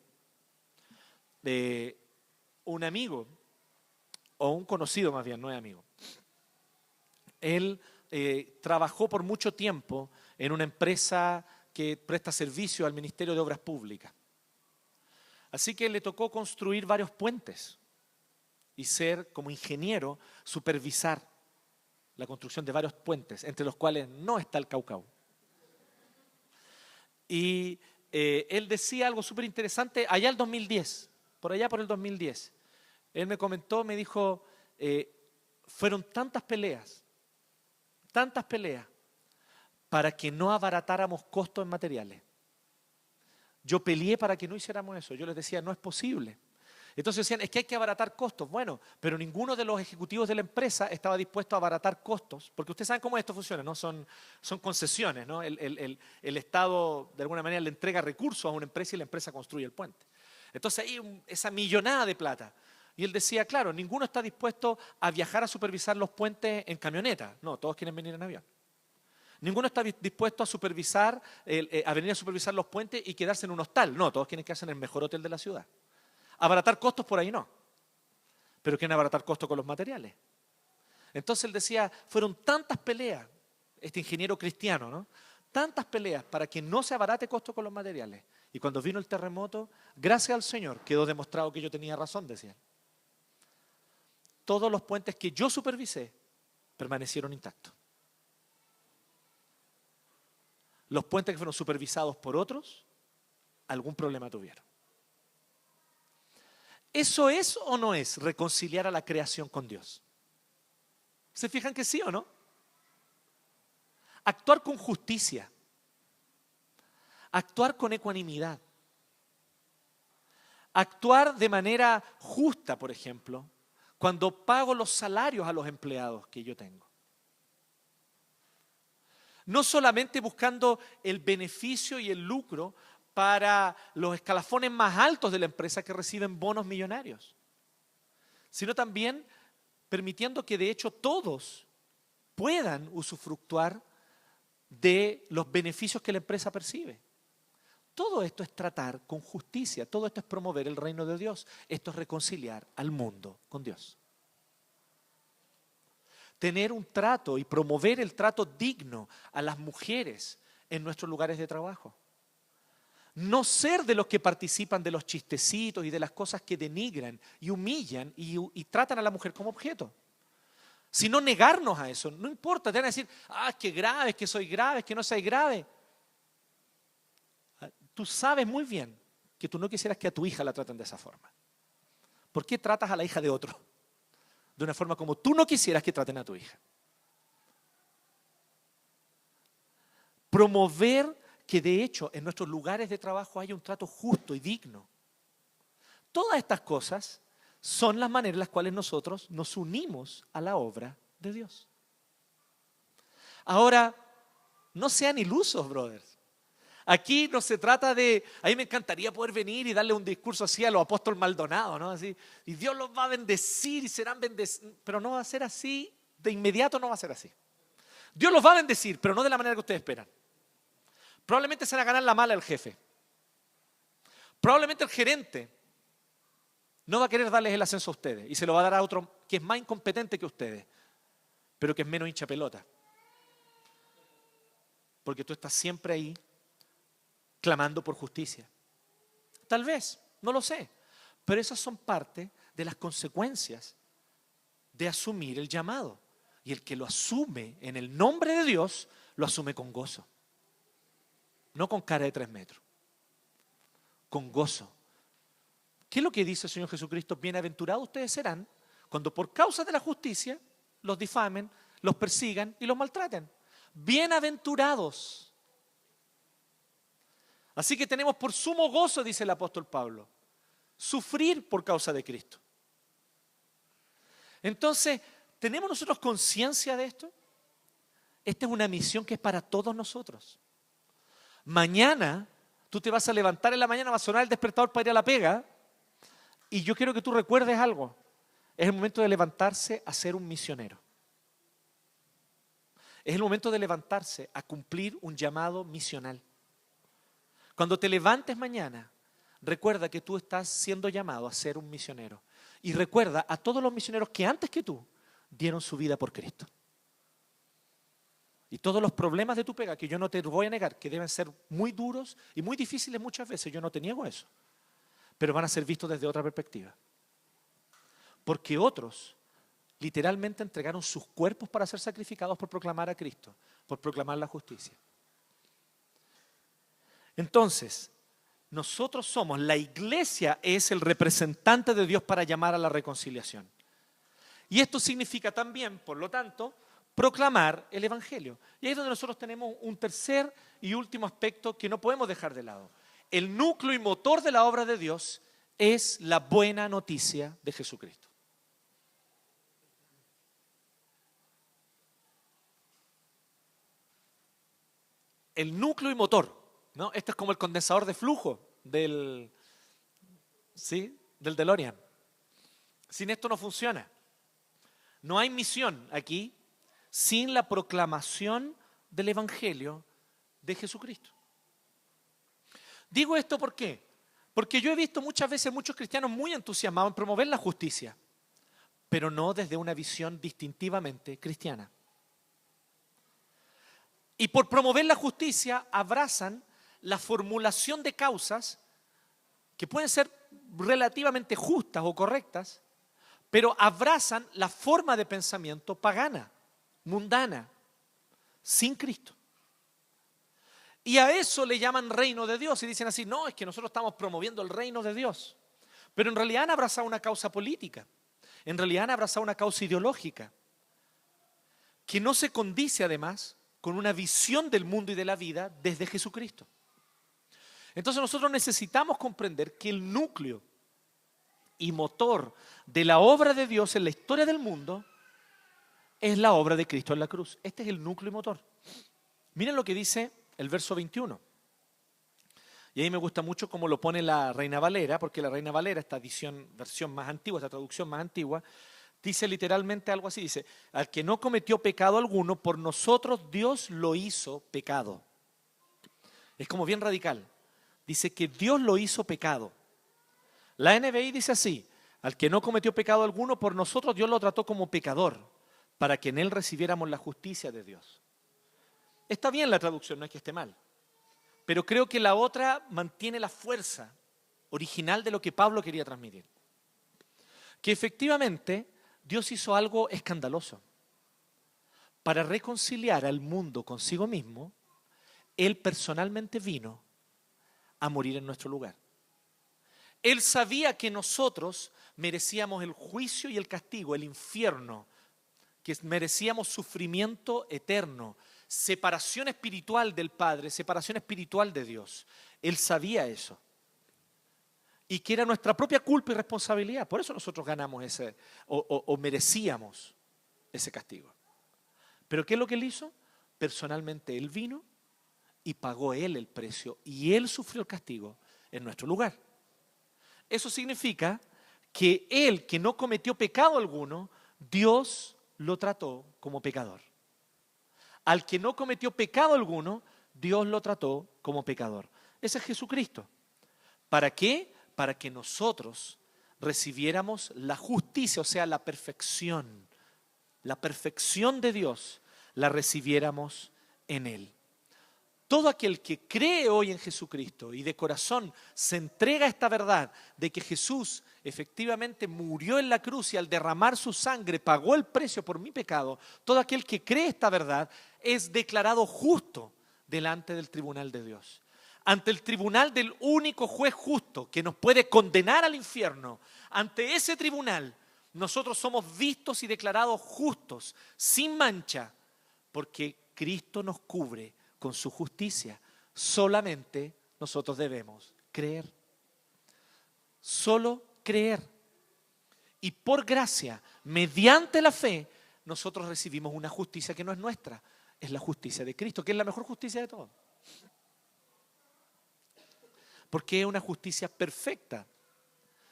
A: Un amigo, o un conocido más bien, no es amigo. Él trabajó por mucho tiempo en una empresa que presta servicio al Ministerio de Obras Públicas. Así que le tocó construir varios puentes y ser, como ingeniero, supervisar la construcción de varios puentes, entre los cuales no está el Caucao. Y él decía algo súper interesante allá el 2010, por allá por el 2010. Él me comentó, me dijo, fueron tantas peleas, para que no abaratáramos costos en materiales. Yo peleé para que no hiciéramos eso. Yo les decía, no es posible. Entonces decían, es que hay que abaratar costos. Bueno, pero ninguno de los ejecutivos de la empresa estaba dispuesto a abaratar costos, porque ustedes saben cómo esto funciona, ¿no? Son concesiones, ¿no? El Estado, de alguna manera, le entrega recursos a una empresa y la empresa construye el puente. Entonces hay esa millonada de plata. Y él decía, claro, ninguno está dispuesto a viajar a supervisar los puentes en camioneta. No, todos quieren venir en avión. Ninguno está dispuesto a supervisar, a venir a supervisar los puentes y quedarse en un hostal. No, todos quieren quedarse en el mejor hotel de la ciudad. Abaratar costos por ahí no. Pero quieren abaratar costos con los materiales. Entonces él decía, fueron tantas peleas, este ingeniero cristiano, ¿no? Tantas peleas para que no se abarate costos con los materiales. Y cuando vino el terremoto, gracias al Señor, quedó demostrado que yo tenía razón, decía él. Todos los puentes que yo supervisé permanecieron intactos. Los puentes que fueron supervisados por otros, algún problema tuvieron. ¿Eso es o no es reconciliar a la creación con Dios? ¿Se fijan que sí o no? Actuar con justicia, actuar con ecuanimidad, actuar de manera justa, por ejemplo, cuando pago los salarios a los empleados que yo tengo. No solamente buscando el beneficio y el lucro para los escalafones más altos de la empresa que reciben bonos millonarios, sino también permitiendo que de hecho todos puedan usufructuar de los beneficios que la empresa percibe. Todo esto es tratar con justicia, todo esto es promover el reino de Dios, esto es reconciliar al mundo con Dios. Tener un trato y promover el trato digno a las mujeres en nuestros lugares de trabajo. No ser de los que participan de los chistecitos y de las cosas que denigran y humillan y tratan a la mujer como objeto. Sino negarnos a eso. No importa, te van a decir, qué grave, es que soy grave, es que no soy grave. Tú sabes muy bien que tú no quisieras que a tu hija la traten de esa forma. ¿Por qué tratas a la hija de otro? De una forma como tú no quisieras que traten a tu hija. Promover que de hecho en nuestros lugares de trabajo haya un trato justo y digno. Todas estas cosas son las maneras en las cuales nosotros nos unimos a la obra de Dios. Ahora, no sean ilusos, brothers. Aquí no se trata de, a mí me encantaría poder venir y darle un discurso así a los apóstoles Maldonado, ¿no? Así, y Dios los va a bendecir y serán bendecidos, pero no va a ser así, de inmediato no va a ser así. Dios los va a bendecir, pero no de la manera que ustedes esperan. Probablemente se van a ganar la mala el jefe. Probablemente el gerente no va a querer darles el ascenso a ustedes y se lo va a dar a otro que es más incompetente que ustedes, pero que es menos hincha pelota. Porque tú estás siempre ahí clamando por justicia. Tal vez, no lo sé, pero esas son parte de las consecuencias de asumir el llamado. Y el que lo asume en el nombre de Dios, lo asume con gozo. No con cara de 3 metros, con gozo. ¿Qué es lo que dice el Señor Jesucristo? Bienaventurados ustedes serán cuando por causa de la justicia los difamen, los persigan y los maltraten. Bienaventurados. Así que tenemos por sumo gozo, dice el apóstol Pablo, sufrir por causa de Cristo. Entonces, ¿tenemos nosotros conciencia de esto? Esta es una misión que es para todos nosotros. Mañana, tú te vas a levantar en la mañana, va a sonar el despertador para ir a la pega, y yo quiero que tú recuerdes algo. Es el momento de levantarse a ser un misionero. Es el momento de levantarse a cumplir un llamado misional. Cuando te levantes mañana, recuerda que tú estás siendo llamado a ser un misionero. Y recuerda a todos los misioneros que antes que tú dieron su vida por Cristo. Y todos los problemas de tu pega, que yo no te voy a negar, que deben ser muy duros y muy difíciles muchas veces, yo no te niego eso, pero van a ser vistos desde otra perspectiva. Porque otros literalmente entregaron sus cuerpos para ser sacrificados por proclamar a Cristo, por proclamar la justicia. Entonces, nosotros somos, la iglesia es el representante de Dios para llamar a la reconciliación. Y esto significa también, por lo tanto, proclamar el Evangelio. Y ahí es donde nosotros tenemos un tercer y último aspecto que no podemos dejar de lado. El núcleo y motor de la obra de Dios es la buena noticia de Jesucristo. El núcleo y motor, ¿no? Esto es como el condensador de flujo del DeLorean. Sin esto no funciona. No hay misión aquí sin la proclamación del Evangelio de Jesucristo. Digo esto ¿por qué? Porque yo he visto muchas veces muchos cristianos muy entusiasmados en promover la justicia, pero no desde una visión distintivamente cristiana. Y por promover la justicia abrazan la formulación de causas que pueden ser relativamente justas o correctas, pero abrazan la forma de pensamiento pagana, mundana, sin Cristo. Y a eso le llaman reino de Dios y dicen así, no, es que nosotros estamos promoviendo el reino de Dios. Pero en realidad han abrazado una causa política, en realidad han abrazado una causa ideológica, que no se condice además con una visión del mundo y de la vida desde Jesucristo. Entonces nosotros necesitamos comprender que el núcleo y motor de la obra de Dios en la historia del mundo es la obra de Cristo en la cruz. Este es el núcleo y motor. Miren lo que dice el verso 21. Y ahí me gusta mucho cómo lo pone la Reina Valera, porque la Reina Valera, esta versión más antigua, esta traducción más antigua, dice literalmente algo así, dice, al que no cometió pecado alguno, por nosotros Dios lo hizo pecado. Es como bien radical. Dice que Dios lo hizo pecado. La NBI dice así, al que no cometió pecado alguno, por nosotros Dios lo trató como pecador, para que en él recibiéramos la justicia de Dios. Está bien la traducción, no es que esté mal. Pero creo que la otra mantiene la fuerza original de lo que Pablo quería transmitir. Que efectivamente Dios hizo algo escandaloso. Para reconciliar al mundo consigo mismo, Él personalmente vino a morir en nuestro lugar. Él sabía que nosotros merecíamos el juicio y el castigo, el infierno, que merecíamos sufrimiento eterno, separación espiritual del Padre, separación espiritual de Dios. Él sabía eso. Y que era nuestra propia culpa y responsabilidad. Por eso nosotros ganamos ese, o merecíamos ese castigo. Pero ¿qué es lo que Él hizo? Personalmente Él vino y pagó Él el precio. Y Él sufrió el castigo en nuestro lugar. Eso significa que Él, que no cometió pecado alguno, Dios lo trató como pecador. Al que no cometió pecado alguno, Dios lo trató como pecador. Ese es Jesucristo. ¿Para qué? Para que nosotros recibiéramos la justicia, o sea, la perfección de Dios, la recibiéramos en Él. Todo aquel que cree hoy en Jesucristo y de corazón se entrega a esta verdad de que Jesús efectivamente murió en la cruz y al derramar su sangre pagó el precio por mi pecado, todo aquel que cree esta verdad es declarado justo delante del tribunal de Dios. Ante el tribunal del único juez justo que nos puede condenar al infierno, ante ese tribunal nosotros somos vistos y declarados justos, sin mancha, porque Cristo nos cubre con su justicia. Solamente nosotros debemos creer. Solo creer. Y por gracia, mediante la fe, nosotros recibimos una justicia que no es nuestra, es la justicia de Cristo, que es la mejor justicia de todos. Porque es una justicia perfecta,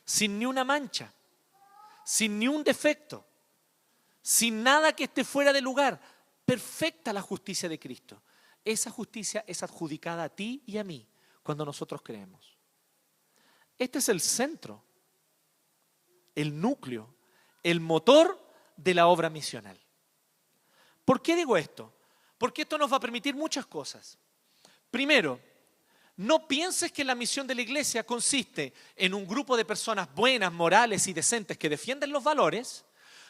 A: sin ni una mancha, sin ni un defecto, sin nada que esté fuera de lugar. Perfecta la justicia de Cristo. Esa justicia es adjudicada a ti y a mí cuando nosotros creemos. Este es el centro, el núcleo, el motor de la obra misional. ¿Por qué digo esto? Porque esto nos va a permitir muchas cosas. Primero, no pienses que la misión de la iglesia consiste en un grupo de personas buenas, morales y decentes que defienden los valores,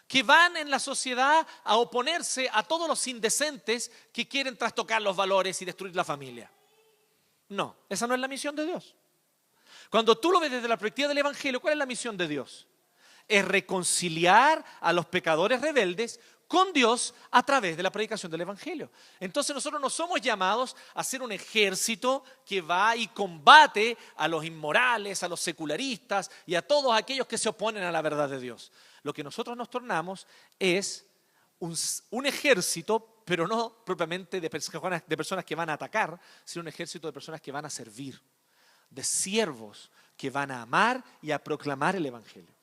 A: que van en la sociedad a oponerse a todos los indecentes que quieren trastocar los valores y destruir la familia. No, esa no es la misión de Dios. Cuando tú lo ves desde la perspectiva del Evangelio, ¿cuál es la misión de Dios? Es reconciliar a los pecadores rebeldes con Dios a través de la predicación del Evangelio. Entonces nosotros no somos llamados a ser un ejército que va y combate a los inmorales, a los secularistas y a todos aquellos que se oponen a la verdad de Dios. Lo que nosotros nos tornamos es un ejército, pero no propiamente de personas que van a atacar, sino un ejército de personas que van a servir, de siervos que van a amar y a proclamar el Evangelio.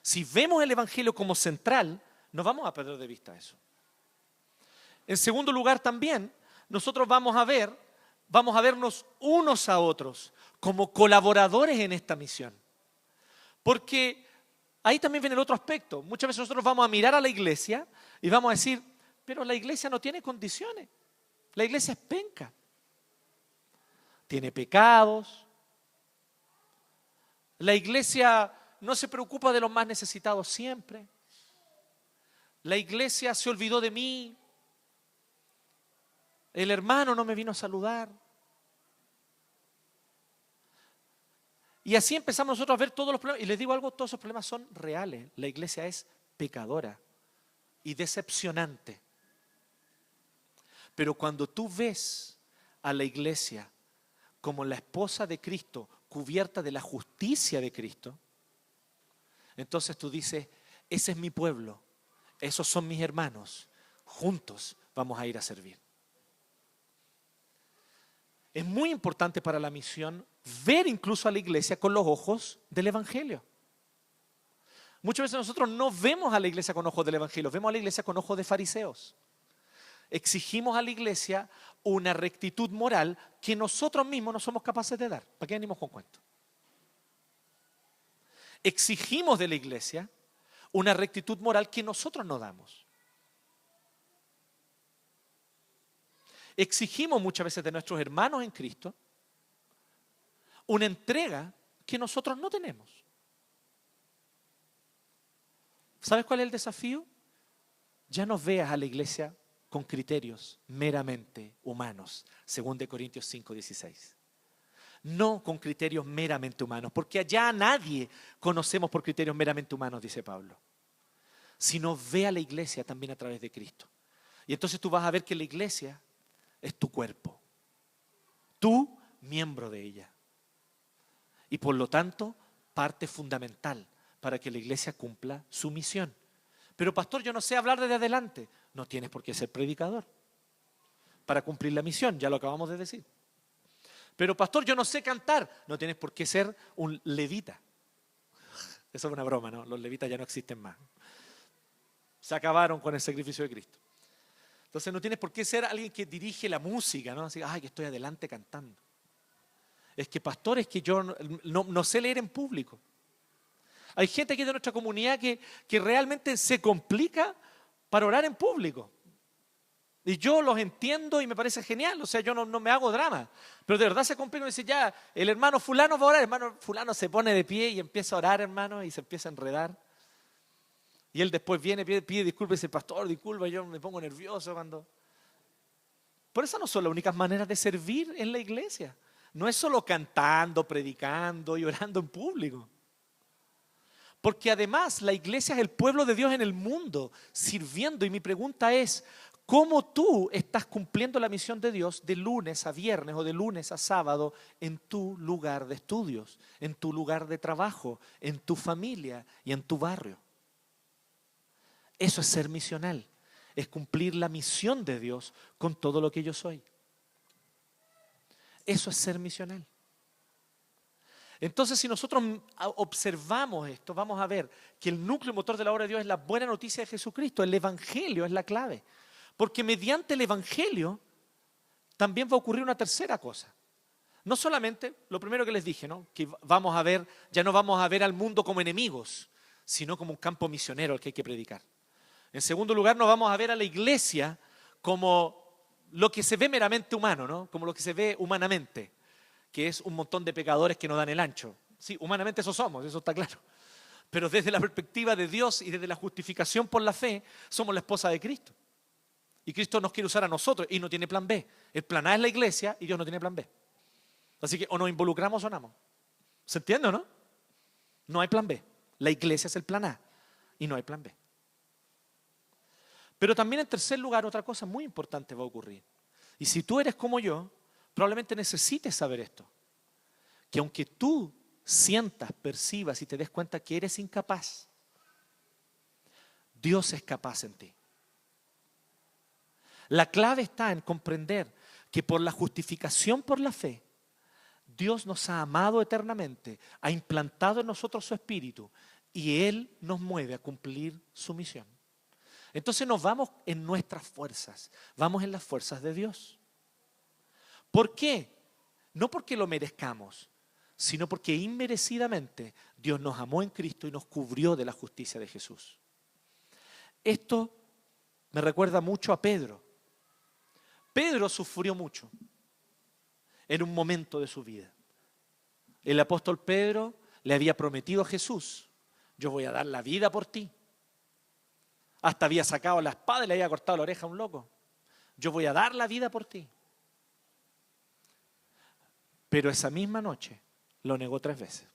A: Si vemos el Evangelio como central, no vamos a perder de vista eso. En segundo lugar también, nosotros vamos a vernos unos a otros como colaboradores en esta misión. Porque ahí también viene el otro aspecto. Muchas veces nosotros vamos a mirar a la iglesia y vamos a decir, pero la iglesia no tiene condiciones. La iglesia es penca. Tiene pecados. La iglesia no se preocupa de los más necesitados siempre. La iglesia se olvidó de mí. El hermano no me vino a saludar. Y así empezamos nosotros a ver todos los problemas. Y les digo algo, todos esos problemas son reales. La iglesia es pecadora y decepcionante. Pero cuando tú ves a la iglesia como la esposa de Cristo, cubierta de la justicia de Cristo, entonces tú dices, ese es mi pueblo, esos son mis hermanos, juntos vamos a ir a servir. Es muy importante para la misión ver incluso a la iglesia con los ojos del Evangelio. Muchas veces nosotros no vemos a la iglesia con ojos del Evangelio, vemos a la iglesia con ojos de fariseos. Exigimos a la iglesia una rectitud moral que nosotros mismos no somos capaces de dar. ¿Para qué venimos con cuentos? Exigimos de la iglesia una rectitud moral que nosotros no damos. Exigimos muchas veces de nuestros hermanos en Cristo una entrega que nosotros no tenemos. ¿Sabes cuál es el desafío? Ya no veas a la iglesia con criterios meramente humanos, según de Corintios 5:16. No con criterios meramente humanos, porque allá a nadie conocemos por criterios meramente humanos, dice Pablo. Sino ve a la iglesia también a través de Cristo. Y entonces tú vas a ver que la iglesia es tu cuerpo, tú miembro de ella. Y por lo tanto, parte fundamental para que la iglesia cumpla su misión. Pero pastor, yo no sé hablar desde adelante. No tienes por qué ser predicador para cumplir la misión, ya lo acabamos de decir. Pero pastor, yo no sé cantar. No tienes por qué ser un levita. Eso es una broma, ¿no? Los levitas ya no existen más. Se acabaron con el sacrificio de Cristo. Entonces no tienes por qué ser alguien que dirige la música, ¿no? Así, ay, que estoy adelante cantando. Es que pastor, es que yo no sé leer en público. Hay gente aquí de nuestra comunidad que realmente se complica para orar en público. Y yo los entiendo y me parece genial, o sea, yo no me hago drama. Pero de verdad se complica y dice, ya, el hermano fulano va a orar, el hermano fulano se pone de pie y empieza a orar, hermano, y se empieza a enredar. Y él después viene, pide disculpas y dice, pastor, disculpa, yo me pongo nervioso cuando... Por eso no son las únicas maneras de servir en la iglesia. No es solo cantando, predicando y orando en público. Porque además la iglesia es el pueblo de Dios en el mundo, sirviendo. Y mi pregunta es, ¿cómo tú estás cumpliendo la misión de Dios de lunes a viernes o de lunes a sábado en tu lugar de estudios, en tu lugar de trabajo, en tu familia y en tu barrio? Eso es ser misional, es cumplir la misión de Dios con todo lo que yo soy. Eso es ser misional. Entonces, si nosotros observamos esto, vamos a ver que el núcleo motor de la obra de Dios es la buena noticia de Jesucristo. El Evangelio es la clave. Porque mediante el Evangelio también va a ocurrir una tercera cosa. No solamente, lo primero que les dije, ¿no? Que vamos a ver, ya no vamos a ver al mundo como enemigos, sino como un campo misionero al que hay que predicar. En segundo lugar, no vamos a ver a la iglesia como lo que se ve meramente humano, ¿no? Como lo que se ve humanamente, que es un montón de pecadores que no dan el ancho. Sí, humanamente eso somos, eso está claro. Pero desde la perspectiva de Dios y desde la justificación por la fe, somos la esposa de Cristo. Y Cristo nos quiere usar a nosotros y no tiene plan B. El plan A es la iglesia y Dios no tiene plan B. Así que o nos involucramos o no. ¿Se entiende o no? No hay plan B. La iglesia es el plan A y no hay plan B. Pero también en tercer lugar, otra cosa muy importante va a ocurrir. Y si tú eres como yo, probablemente necesites saber esto. Que aunque tú sientas, percibas y te des cuenta que eres incapaz, Dios es capaz en ti. La clave está en comprender que por la justificación por la fe, Dios nos ha amado eternamente, ha implantado en nosotros su espíritu y Él nos mueve a cumplir su misión. Entonces nos vamos en nuestras fuerzas, vamos en las fuerzas de Dios. ¿Por qué? No porque lo merezcamos, sino porque inmerecidamente Dios nos amó en Cristo y nos cubrió de la justicia de Jesús. Esto me recuerda mucho a Pedro. Pedro sufrió mucho en un momento de su vida. El apóstol Pedro le había prometido a Jesús, yo voy a dar la vida por ti. Hasta había sacado la espada y le había cortado la oreja a un loco. Yo voy a dar la vida por ti. Pero esa misma noche lo negó 3 veces.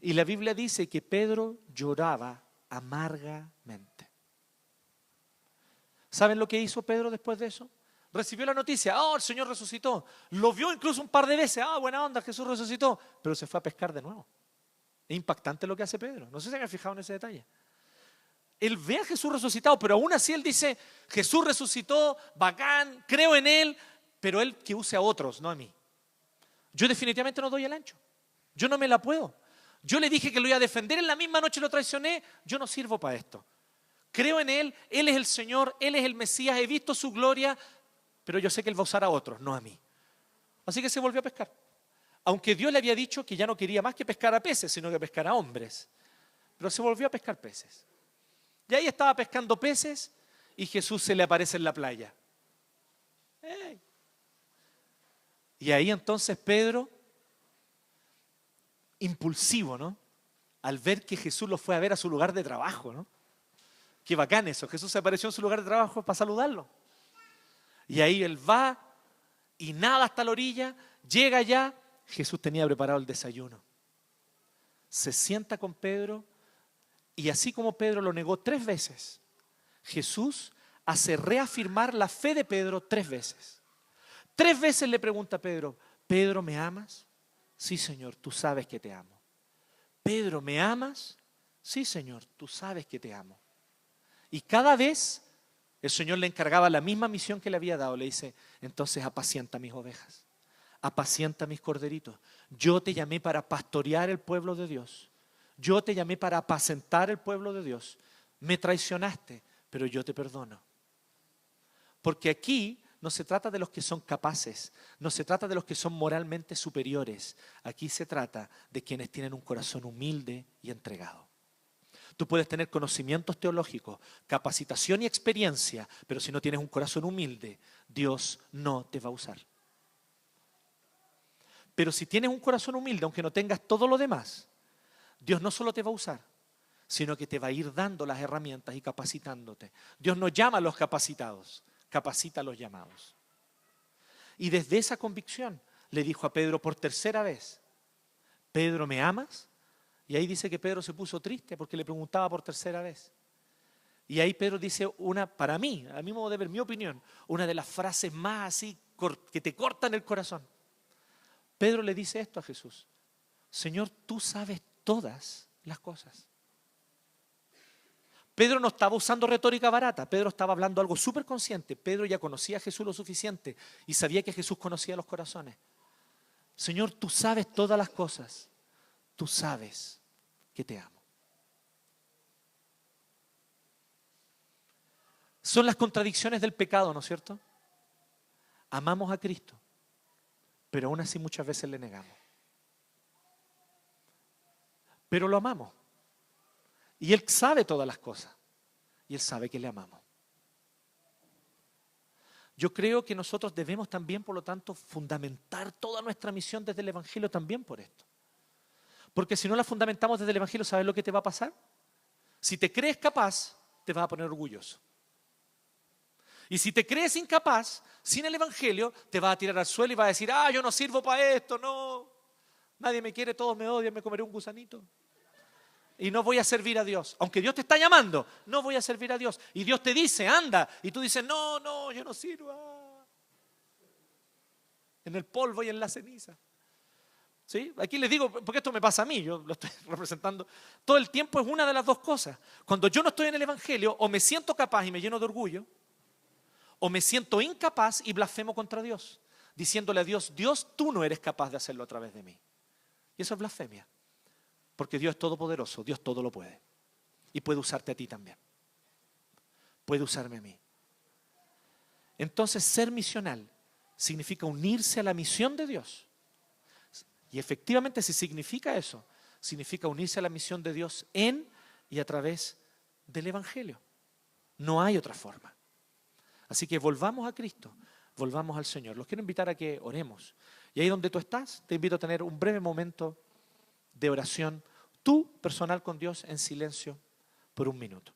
A: Y la Biblia dice que Pedro lloraba amargamente. ¿Saben lo que hizo Pedro después de eso? Recibió la noticia, el Señor resucitó. Lo vio incluso un par de veces, buena onda, Jesús resucitó. Pero se fue a pescar de nuevo. Es impactante lo que hace Pedro. No sé si se han fijado en ese detalle. Él ve a Jesús resucitado, pero aún así él dice, Jesús resucitó, bacán, creo en Él, pero Él que use a otros, no a mí. Yo definitivamente no doy el ancho. Yo no me la puedo. Yo le dije que lo iba a defender, en la misma noche lo traicioné, yo no sirvo para esto. Creo en Él, Él es el Señor, Él es el Mesías, he visto su gloria, pero yo sé que Él va a usar a otros, no a mí. Así que se volvió a pescar. Aunque Dios le había dicho que ya no quería más que pescar a peces, sino que pescar a hombres. Pero se volvió a pescar peces. Y ahí estaba pescando peces y Jesús se le aparece en la playa. ¡Ey! Y ahí entonces Pedro, impulsivo, ¿no? Al ver que Jesús lo fue a ver a su lugar de trabajo, ¿no? Qué bacán eso. Jesús se apareció en su lugar de trabajo para saludarlo. Y ahí él va y nada hasta la orilla, llega allá, Jesús tenía preparado el desayuno. Se sienta con Pedro y así como Pedro lo negó 3 veces, Jesús hace reafirmar la fe de Pedro 3 veces. 3 veces le pregunta a Pedro, Pedro, ¿me amas? Sí, Señor, tú sabes que te amo. Pedro, ¿me amas? Sí, Señor, tú sabes que te amo. Y cada vez el Señor le encargaba la misma misión que le había dado. Le dice, entonces apacienta mis ovejas, apacienta mis corderitos. Yo te llamé para pastorear el pueblo de Dios. Yo te llamé para apacentar el pueblo de Dios. Me traicionaste, pero yo te perdono. Porque aquí no se trata de los que son capaces, no se trata de los que son moralmente superiores. Aquí se trata de quienes tienen un corazón humilde y entregado. Tú puedes tener conocimientos teológicos, capacitación y experiencia, pero si no tienes un corazón humilde, Dios no te va a usar. Pero si tienes un corazón humilde, aunque no tengas todo lo demás, Dios no solo te va a usar, sino que te va a ir dando las herramientas y capacitándote. Dios no llama a los capacitados, capacita a los llamados. Y desde esa convicción le dijo a Pedro por 3.ª vez, Pedro, ¿me amas? Y ahí dice que Pedro se puso triste porque le preguntaba por 3.ª vez. Y ahí Pedro dice para mí, a mi modo de ver, mi opinión, una de las frases más así que te cortan el corazón. Pedro le dice esto a Jesús, Señor, tú sabes todas las cosas. Pedro no estaba usando retórica barata, Pedro estaba hablando algo súper consciente. Pedro ya conocía a Jesús lo suficiente y sabía que Jesús conocía los corazones. Señor, tú sabes todas las cosas, tú sabes que te amo. Son las contradicciones del pecado, ¿no es cierto? Amamos a Cristo, pero aún así muchas veces le negamos. Pero lo amamos. Y Él sabe todas las cosas. Y Él sabe que le amamos. Yo creo que nosotros debemos también, por lo tanto, fundamentar toda nuestra misión desde el Evangelio también por esto. Porque si no la fundamentamos desde el Evangelio, ¿sabes lo que te va a pasar? Si te crees capaz, te vas a poner orgulloso. Y si te crees incapaz, sin el Evangelio, te vas a tirar al suelo y vas a decir, yo no sirvo para esto, no. Nadie me quiere, todos me odian, me comeré un gusanito. Y no voy a servir a Dios. Aunque Dios te está llamando, no voy a servir a Dios. Y Dios te dice, anda. Y tú dices, no, yo no sirvo. En el polvo y en la ceniza. ¿Sí? Aquí les digo, porque esto me pasa a mí, yo lo estoy representando. Todo el tiempo es una de las dos cosas. Cuando yo no estoy en el Evangelio, o me siento capaz y me lleno de orgullo, o me siento incapaz y blasfemo contra Dios, diciéndole a Dios, Dios, tú no eres capaz de hacerlo a través de mí. Y eso es blasfemia. Porque Dios es todopoderoso, Dios todo lo puede. Y puede usarte a ti también. Puede usarme a mí. Entonces, ser misional significa unirse a la misión de Dios. Y efectivamente, si significa eso, significa unirse a la misión de Dios en y a través del Evangelio. No hay otra forma. Así que volvamos a Cristo, volvamos al Señor. Los quiero invitar a que oremos. Y ahí donde tú estás, te invito a tener un breve momento de oración, tú personal con Dios en silencio por 1 minuto.